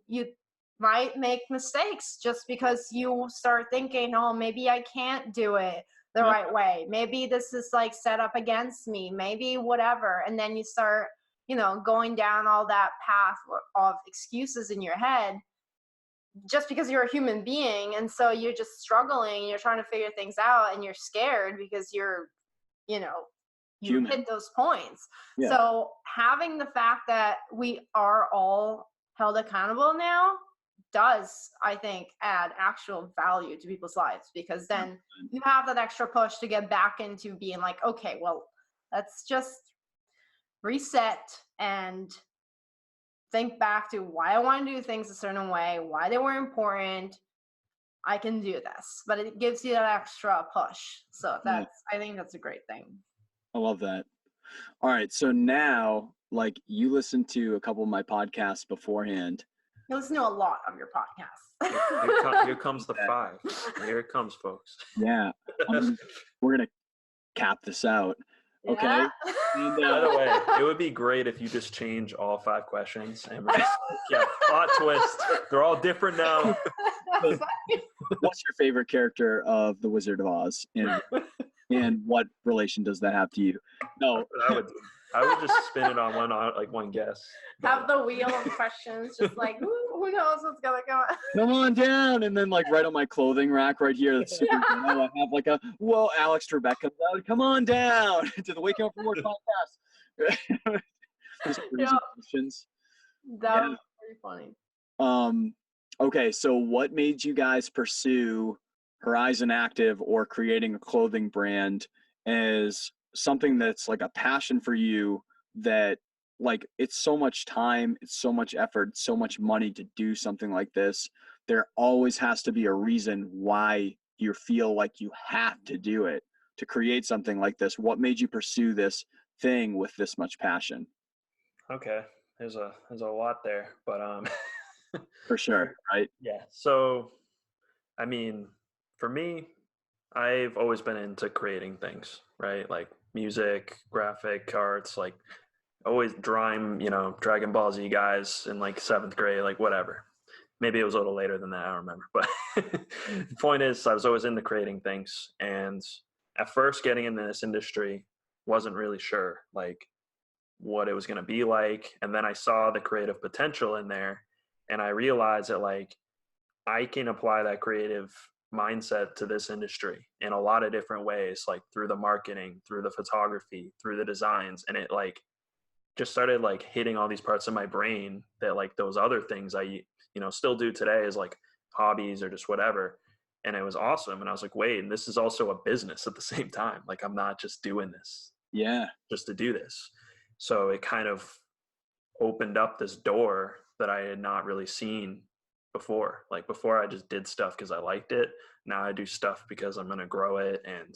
might make mistakes just because you start thinking, oh, maybe I can't do it the right way. Maybe this is like set up against me, maybe whatever. And then you start, you know, going down all that path of excuses in your head just because you're a human being. And so you're just struggling, you're trying to figure things out, and you're scared because you're, you know, you Human. hit those points. Yeah. So having the fact that we are all held accountable now does, I think, add actual value to people's lives, because then you have that extra push to get back into being like, okay, well, let's just reset and think back to why I want to do things a certain way, why they were important. I can do this, but it gives you that extra push. So I think that's a great thing. I love that. All right. So now, like, you listened to a couple of my podcasts beforehand. You listen to a lot of your podcasts. Here comes the 5. Here it comes, folks. Yeah. We're going to cap this out. Okay. Yeah. And, by the way, it would be great if you just change all 5 questions and we're just plot twist. They're all different now. What's your favorite character of The Wizard of Oz? And what relation does that have to you? No. I would just spin it on one guess. Have the wheel of questions, just like, who knows what's gonna go. Come on down, and then like right on my clothing rack right here, that's super cool. I have like Alex Trebek comes out. Come on down to the Waking Up from Work podcast. Questions. That was pretty funny. Okay, so what made you guys pursue Horizon Active or creating a clothing brand as something that's like a passion for you, that like it's so much time, it's so much effort, so much money to do something like this? There always has to be a reason why you feel like you have to do it, to create something like this. What made you pursue this thing with this much passion? Okay, there's a lot there, but for sure, right? Yeah. So, I mean, for me, I've always been into creating things, right? Like music, graphic arts, like always drawing, Dragon Ball Z guys in like seventh grade, like whatever. Maybe it was a little later than that, I don't remember. But the point is, I was always into creating things. And at first, getting into this industry, wasn't really sure like what it was going to be like. And then I saw the creative potential in there. And I realized that like I can apply that creative mindset to this industry in a lot of different ways, like through the marketing, through the photography, through the designs. And it like just started like hitting all these parts of my brain that like those other things I still do today as like hobbies or just whatever. And it was awesome. And I was like, wait, and this is also a business at the same time. Like I'm not just doing this Yeah. just to do this. So it kind of opened up this door that I had not really seen before. Like before I just did stuff because I liked it. Now I do stuff because I'm going to grow it and,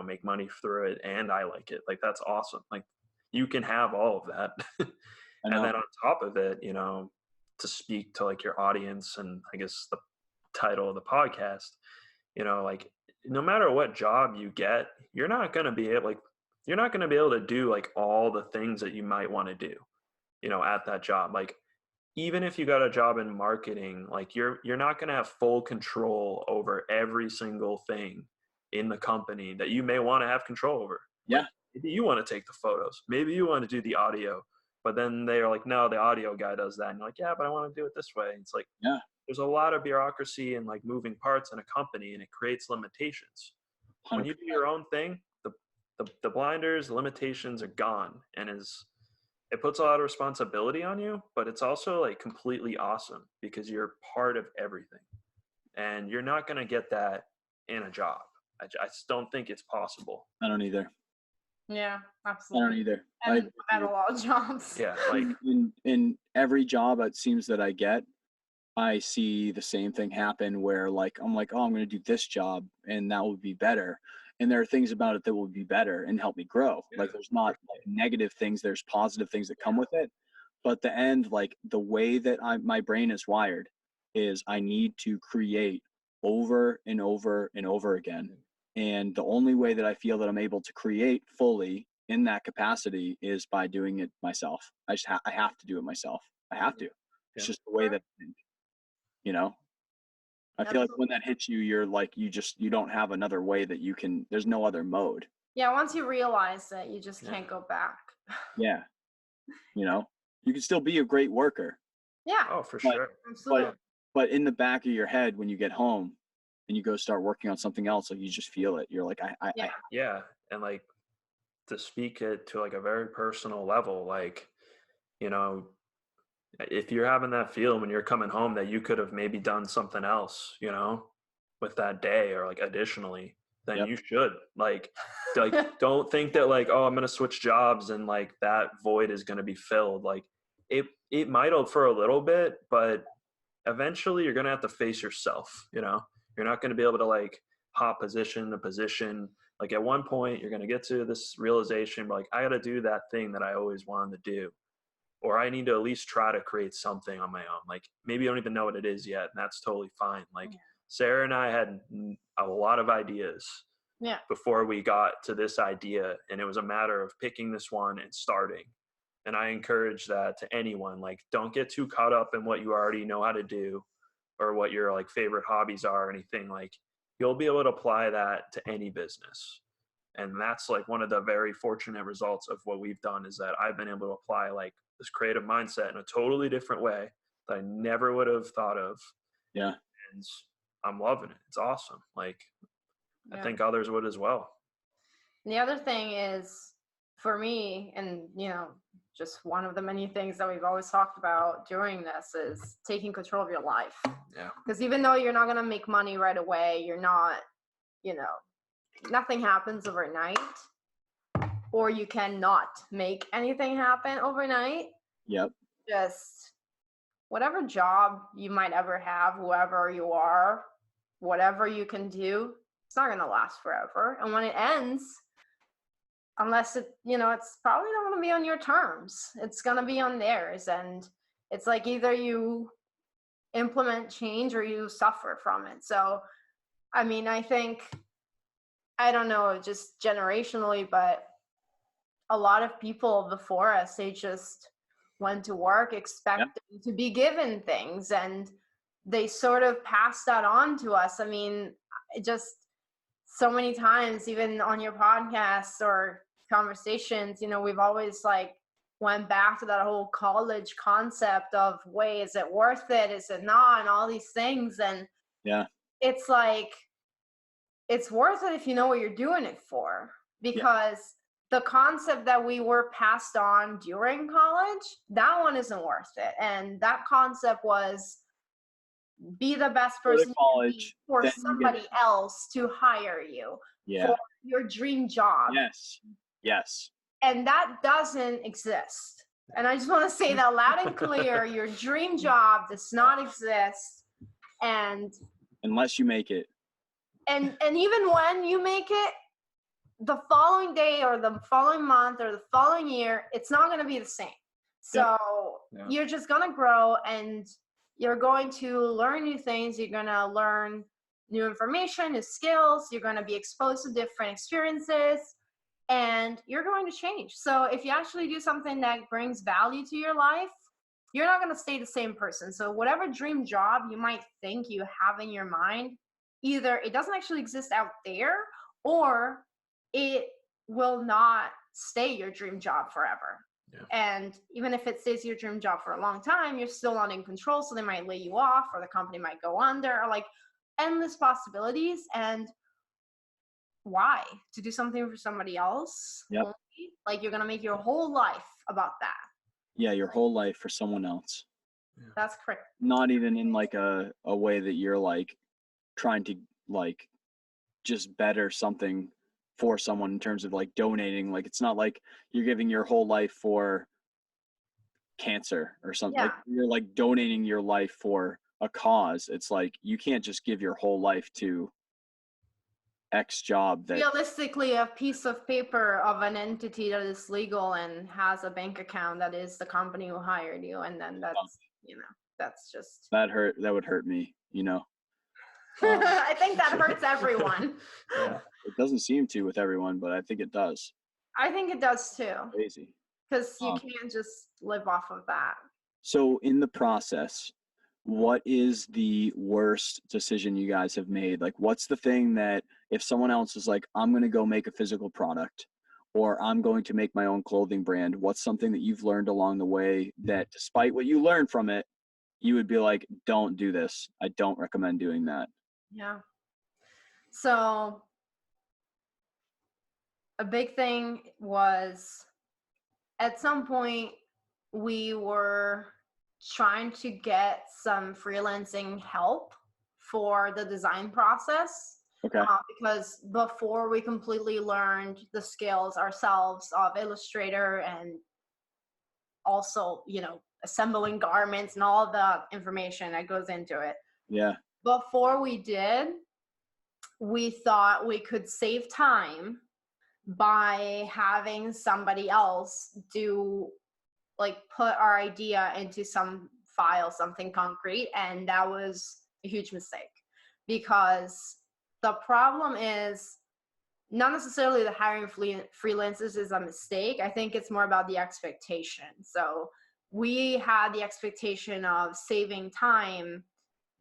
make money through it, and I like it. Like that's awesome. Like you can have all of that. I And know. then on top of it, to speak to like your audience, and I guess the title of the podcast, like no matter what job you get, you're not going to be able to do like all the things that you might want to do, at that job. Like even if you got a job in marketing, like you're not going to have full control over every single thing in the company that you may want to have control over. Yeah. Like maybe you want to take the photos, maybe you want to do the audio, but then they are like, no, the audio guy does that. And you're like, yeah, but I want to do it this way. And it's like, Yeah. there's a lot of bureaucracy and like moving parts in a company, and it creates limitations. When you do 100%. your own thing, the blinders, the limitations are gone, and it puts a lot of responsibility on you, but it's also like completely awesome because you're part of everything, and you're not going to get that in a job. I just don't think it's possible. I don't either. Yeah, I absolutely. don't either. And at a lot of jobs. Yeah, like in every job it seems that I get, I see the same thing happen where like I'm like, oh, I'm going to do this job and that would be better. And there are things about it that will be better and help me grow. Like there's not like negative things, there's positive things that come with it. But the end, like the way that my brain is wired is I need to create over and over and over again. And the only way that I feel that I'm able to create fully in that capacity is by doing it myself. I have to do it myself. I have to. It's Yeah. just the way that I think, I feel like when that hits you, you're like, you don't have another way that you can, there's no other mode. Yeah, once you realize that, you just can't go back. Yeah. You can still be a great worker. Yeah. Oh, for But- sure. Absolutely. But in the back of your head, when you get home and you go start working on something else, like you just feel it. You're like, Yeah, and like to speak it to like a very personal level, like if you're having that feel when you're coming home that you could have maybe done something else, with that day or like additionally, then Yep. you should like don't think that like, oh, I'm gonna switch jobs and like that void is gonna be filled. Like it might have for a little bit, but eventually you're gonna have to face yourself. You're not gonna be able to like hop position to position. Like at one point you're gonna get to this realization, like I gotta do that thing that I always wanted to do, or I need to at least try to create something on my own. Like maybe you don't even know what it is yet, and that's totally fine. Like Sarah and I had a lot of ideas before we got to this idea, and it was a matter of picking this one and starting. And I encourage that to anyone. Like don't get too caught up in what you already know how to do or what your like favorite hobbies are or anything. Like you'll be able to apply that to any business. And that's like one of the very fortunate results of what we've done, is that I've been able to apply like this creative mindset in a totally different way that I never would have thought of. Yeah. And I'm loving it. It's awesome. Like I think others would as well. And the other thing is for me, and just one of the many things that we've always talked about during this, is taking control of your life. Yeah. Because even though you're not going to make money right away, you're not, nothing happens overnight, or you cannot make anything happen overnight. Yep. Just whatever job you might ever have, whoever you are, whatever you can do, it's not going to last forever. And when it ends, unless it's probably not going to be on your terms, it's going to be on theirs. And it's like either you implement change or you suffer from it. So, I mean, I think I don't know, just generationally, but a lot of people before us, they just went to work expecting to be given things, and they sort of passed that on to us. I mean, it just so many times, even on your podcasts or conversations, we've always like went back to that whole college concept of, wait, is it worth it? Is it not? And all these things. And Yeah. it's like, it's worth it if you know what you're doing it for, because the concept that we were passed on during college, that one isn't worth it. And that concept was, be the best Go to person you can be college, for then you get somebody else to hire you Yeah. for your dream job. Yes. And that doesn't exist. And I just want to say that loud and clear. Your dream job does not exist. And unless you make it. And even when you make it, the following day or the following month or the following year, it's not going to be the same. So you're just going to grow, and you're going to learn new things. You're going to learn new information, new skills. You're going to be exposed to different experiences, and you're going to change. So if you actually do something that brings value to your life, you're not going to stay the same person. So whatever dream job you might think you have in your mind, either it doesn't actually exist out there, or it will not stay your dream job forever. Yeah. And even if it stays your dream job for a long time, you're still not in control. So they might lay you off, or the company might go under, or like endless possibilities. And why? To do something for somebody else? Yep. Like you're going to make your whole life about that. Yeah, your whole life for someone else. That's correct. Not even in like a way that you're like trying to like just better something for someone in terms of like donating. Like it's not like you're giving your whole life for cancer or something. Like you're like donating your life for a cause. It's like you can't just give your whole life to X job that realistically a piece of paper of an entity that is legal and has a bank account that is the company who hired you, and then that's that's just that would hurt me, I think that hurts everyone. It doesn't seem to with everyone, but I think it does. I think it does too. Crazy. Because you can't just live off of that. So in the process, what is the worst decision you guys have made? Like, what's the thing that if someone else is like, I'm going to go make a physical product, or I'm going to make my own clothing brand, what's something that you've learned along the way that despite what you learned from it, you would be like, don't do this. I don't recommend doing that. Yeah. So a big thing was at some point we were trying to get some freelancing help for the design process. Okay. Because before we completely learned the skills ourselves of Illustrator and also, assembling garments and all the information that goes into it. Yeah. Before we did, we thought we could save time by having somebody else put our idea into some file, something concrete. And that was a huge mistake, because the problem is not necessarily the hiring freelancers is a mistake. I think it's more about the expectation. So we had the expectation of saving time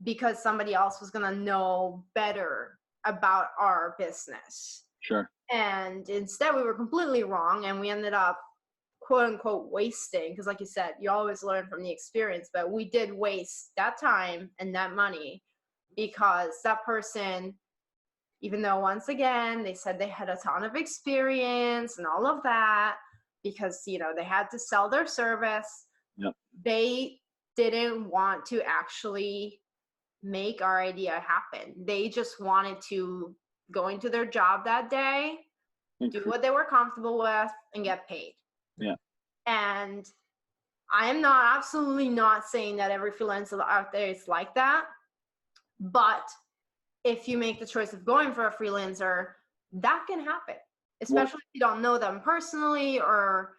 because somebody else was going to know better about our business. Sure. And instead we were completely wrong, and we ended up quote unquote wasting, because like you said, you always learn from the experience, but we did waste that time and that money because that person, even though once again they said they had a ton of experience and all of that, because they had to sell their service. Yep. They didn't want to actually make our idea happen. They just wanted to go into their job that day, do what they were comfortable with, and get paid. Yeah. And I am absolutely not saying that every freelancer out there is like that, but if you make the choice of going for a freelancer, that can happen, especially if you don't know them personally, or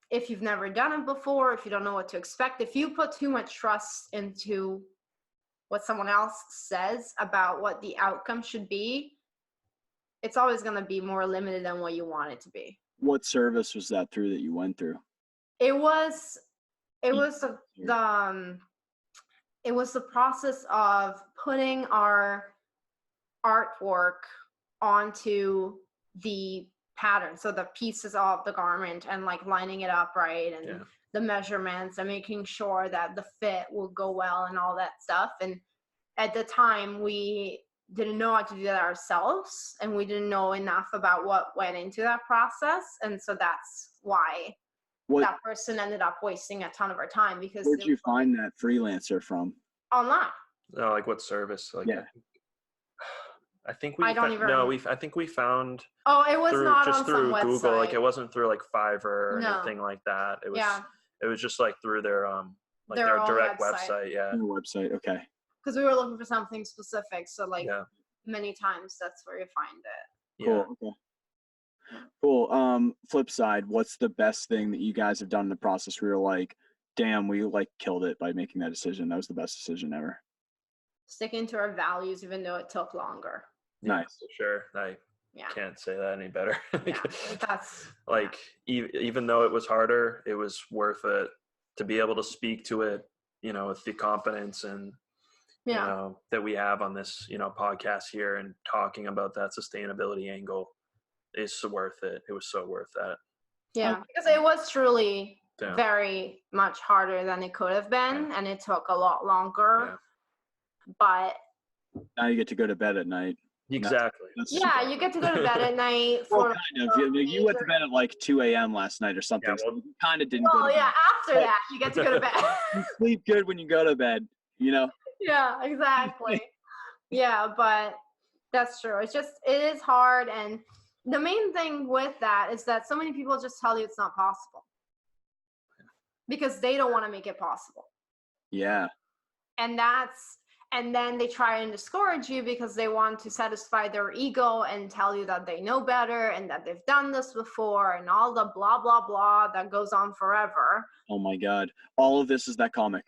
if you've never done it before, if you don't know what to expect. If you put too much trust into what someone else says about what the outcome should be, it's always going to be more limited than what you want it to be. What service was that through that you went through? It was the process of putting our artwork onto the pattern, so the pieces of the garment, and like lining it up right, and the measurements, and making sure that the fit will go well and all that stuff. And at the time, we didn't know how to do that ourselves, and we didn't know enough about what went into that process, and so that's why that person ended up wasting a ton of our time. Because where'd you find that freelancer from? Online. No, like what service? Like, yeah. I think we I don't even I think we found it was not just on through some Google. website. Like, it wasn't through like Fiverr or No. anything like that. It was just like through their Their their own direct website. Yeah. Their website. Okay. Because we were looking for something specific, so like many times that's where you find it. Cool. Okay. Cool. Flip side, what's the best thing that you guys have done in the process where you're like, damn, we like killed it by making that decision. That was the best decision ever. Sticking to our values, even though it took longer. Nice. For sure. I can't say that any better. That's like, even though it was harder, it was worth it to be able to speak to it, with the confidence and, that we have on this, podcast here, and talking about that sustainability angle is worth it. It was so worth that. Yeah, because it was truly very much harder than it could have been, and it took a lot longer. But now you get to go to bed at night. Exactly. You get to go to bed at night. Kind of. You went to bed at like 2 a.m. last night or something. Yeah, so you kind of didn't go to bed. After that, you get to go to bed. You sleep good when you go to bed, Yeah, exactly. But that's true. It is hard. And the main thing with that is that so many people just tell you it's not possible because they don't want to make it possible. Yeah. And then they try and discourage you because they want to satisfy their ego and tell you that they know better and that they've done this before and all the blah, blah, blah that goes on forever. Oh my God. All of this is that comic.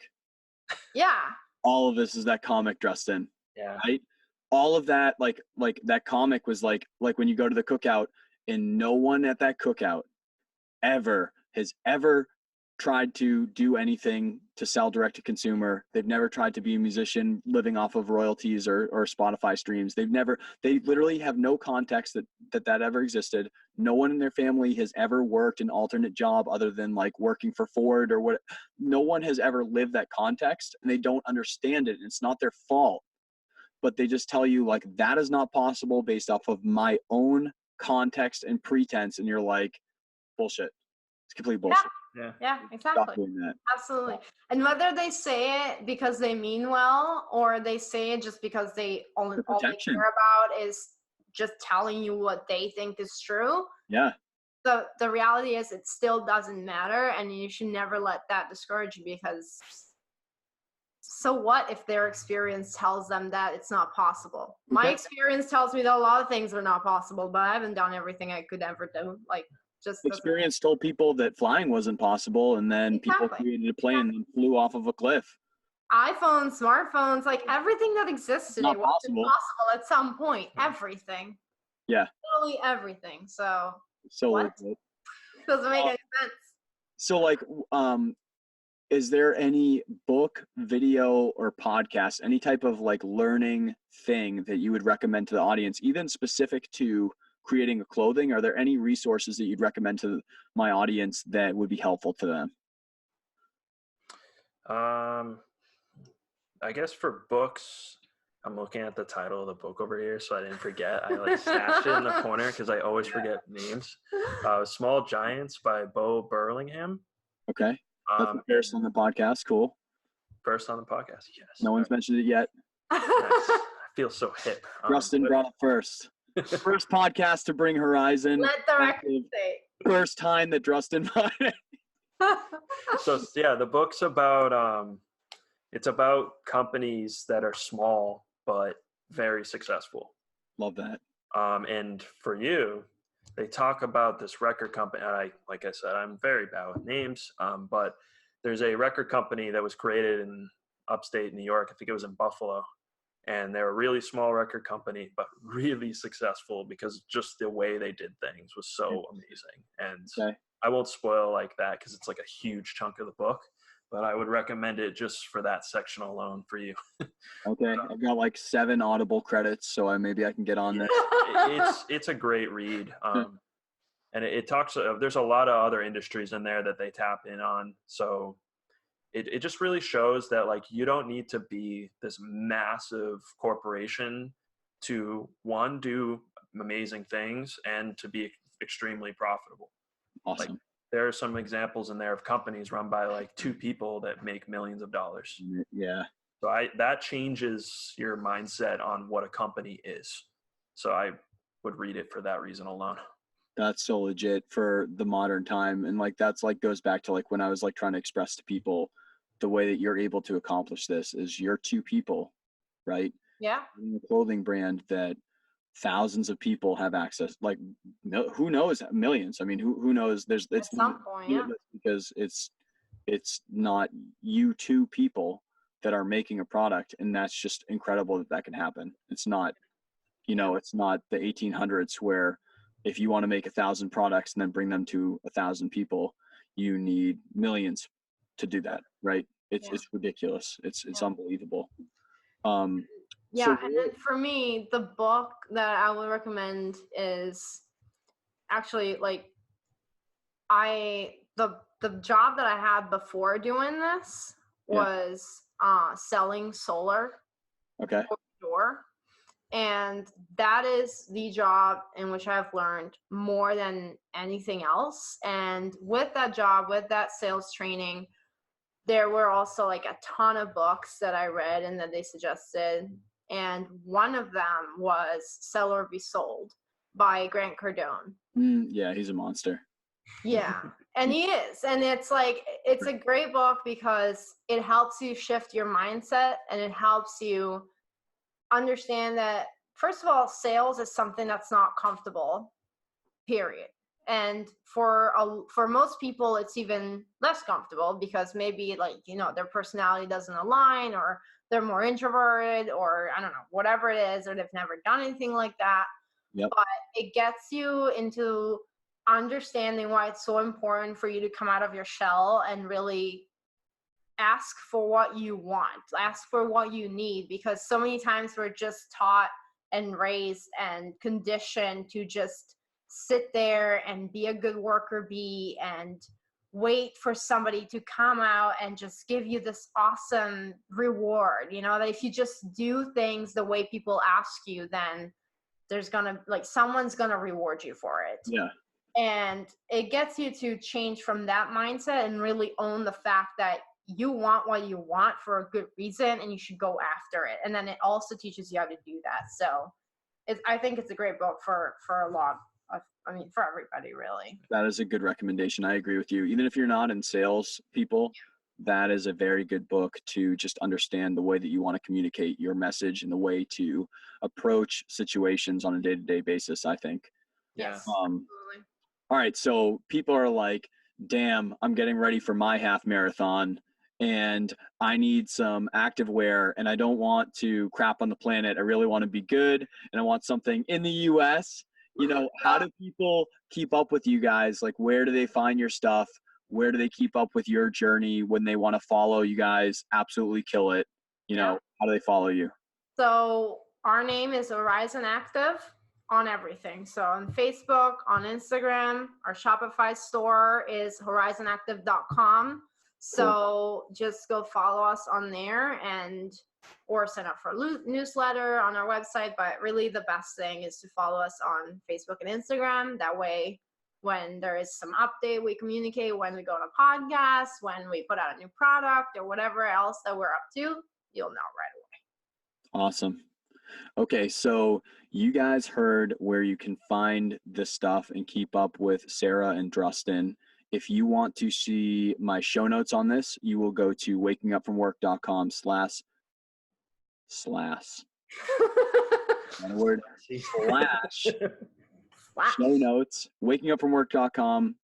Yeah. All of this is that comic, Drustin. Yeah. Right? All of that, like that comic was like when you go to the cookout, and no one at that cookout has ever tried to do anything to sell direct to consumer. They've never tried to be a musician living off of royalties or Spotify streams. They literally have no context that ever existed. No one in their family has ever worked an alternate job other than like working for Ford or what. No one has ever lived that context, and they don't understand it. It's not their fault, but they just tell you like, that is not possible based off of my own context and pretense. And you're like, bullshit. It's complete bullshit. Yeah, exactly. Stop doing that. Absolutely. And whether they say it because they mean well, or they say it just because all they care about is just telling you what they think is true. Yeah. The reality is it still doesn't matter, and you should never let that discourage you, because so what if their experience tells them that it's not possible? My experience tells me that a lot of things are not possible, but I haven't done everything I could ever do. Like, just experience told people that flying wasn't possible, and then people created a plane and flew off of a cliff. iPhones, smartphones, like everything that exists today was possible at some point. Everything. Yeah. Literally everything. So what? Doesn't make any sense. So like, is there any book, video, or podcast, any type of like learning thing that you would recommend to the audience, even specific to creating a clothing? Are there any resources that you'd recommend to my audience that would be helpful to them? I guess for books, I'm looking at the title of the book over here, so I didn't forget. I like stashed it in the corner because I always forget names. Small Giants by Bo Burlingham. Okay. That's the first on the podcast. Cool. First on the podcast, yes. No one's mentioned it yet. Nice. I feel so hip. Drustin brought it first. First podcast to bring Horizon. Let the record say. First time that Drustin bought it. So yeah, the book's about it's about companies that are small but very successful. Love that. And for you, they talk about this record company. Like I said, I'm very bad with names, but there's a record company that was created in upstate New York. I think it was in Buffalo, and they're a really small record company, but really successful because just the way they did things was so amazing. And Okay. I won't spoil like that because it's like a huge chunk of the book, but I would recommend it just for that section alone for you. Okay. I've got like 7 Audible credits, so maybe I can get on this. It's a great read. And it talks, there's a lot of other industries in there that they tap in on. So it just really shows that like you don't need to be this massive corporation to, one, do amazing things and to be extremely profitable. Awesome. Like there are some examples in there of companies run by like 2 people that make millions of dollars. Yeah. So that changes your mindset on what a company is. So I would read it for that reason alone. That's so legit for the modern time. And like, that's like goes back to like when I was like trying to express to people the way that you're able to accomplish this is you're 2 people, right? Yeah. In a clothing brand that thousands of people have access, like who knows, millions. I mean, who knows? It's At some point, yeah. because it's not you 2 people that are making a product, and that's just incredible that can happen. It's not, it's not the 1800s where if you want to make 1,000 products and then bring them to 1,000 people, you need millions to do that, right? It's ridiculous. It's unbelievable. And then for me, the book that I would recommend is actually like the job that I had before doing this was selling solar. Okay. Door. And that is the job in which I've learned more than anything else. And with that job, with that sales training, there were also like a ton of books that I read and that they suggested. And one of them was Sell or Be Sold by Grant Cardone. Yeah, he's a monster. Yeah, and he is. And it's like, it's a great book because it helps you shift your mindset and it helps you understand that, first of all, sales is something that's not comfortable, period. And for most people, it's even less comfortable because maybe like, their personality doesn't align, or they're more introverted, or I don't know, whatever it is, or they've never done anything like that. Yep. But it gets you into understanding why it's so important for you to come out of your shell and really ask for what you want, ask for what you need, because so many times we're just taught and raised and conditioned to just sit there and be a good worker bee and wait for somebody to come out and just give you this awesome reward, that if you just do things the way people ask you, then there's gonna, like, someone's gonna reward you for it. Yeah. And it gets you to change from that mindset and really own the fact that you want what you want for a good reason and you should go after it. And then it also teaches you how to do that. So I think it's a great book for a lot of, for everybody, really. That is a good recommendation. I agree with you. Even if you're not in sales, people, that is a very good book to just understand the way that you want to communicate your message and the way to approach situations on a day-to-day basis, I think. Yes. Absolutely. All right. So people are like, damn, I'm getting ready for my half marathon and I need some active wear and I don't want to crap on the planet. I really want to be good and I want something in the US. How do people keep up with you guys? Like, where do they find your stuff? Where do they keep up with your journey when they want to follow you guys? Absolutely kill it. How do they follow you? So our name is Horizon Active on everything. So on Facebook, on Instagram, our Shopify store is horizonactive.com. So just go follow us on there or sign up for a newsletter on our website. But really the best thing is to follow us on Facebook and Instagram. That way, when there is some update, we communicate. When we go on a podcast, when we put out a new product or whatever else that we're up to, you'll know right away. Awesome. Okay, so you guys heard where you can find the stuff and keep up with Sara and Drustin. If you want to see my show notes on this, you will go to wakingupfromwork.com /show notes, wakingupfromwork.com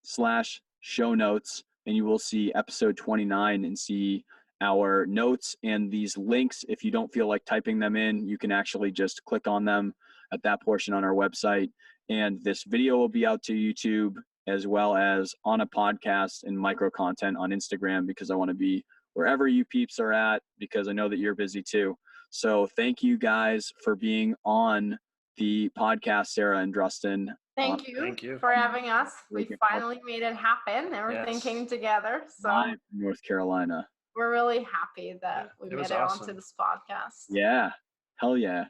/show notes, and you will see episode 29 and see our notes and these links. If you don't feel like typing them in, you can actually just click on them at that portion on our website. And this video will be out to YouTube as well as on a podcast and micro content on Instagram, because I want to be wherever you peeps are at, because I know that you're busy too. So thank you guys for being on the podcast, Sara and Drustin. Thank you, Thank you. for having us. We Waking Up. finally made it happen. Everything Yes. came together. So Live from North Carolina. we're really happy that we it made was it awesome. onto this podcast. Yeah. Hell yeah.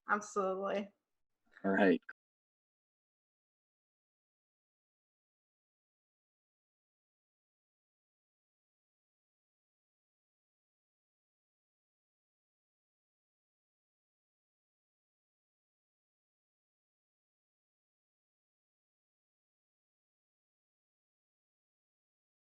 Absolutely. All right.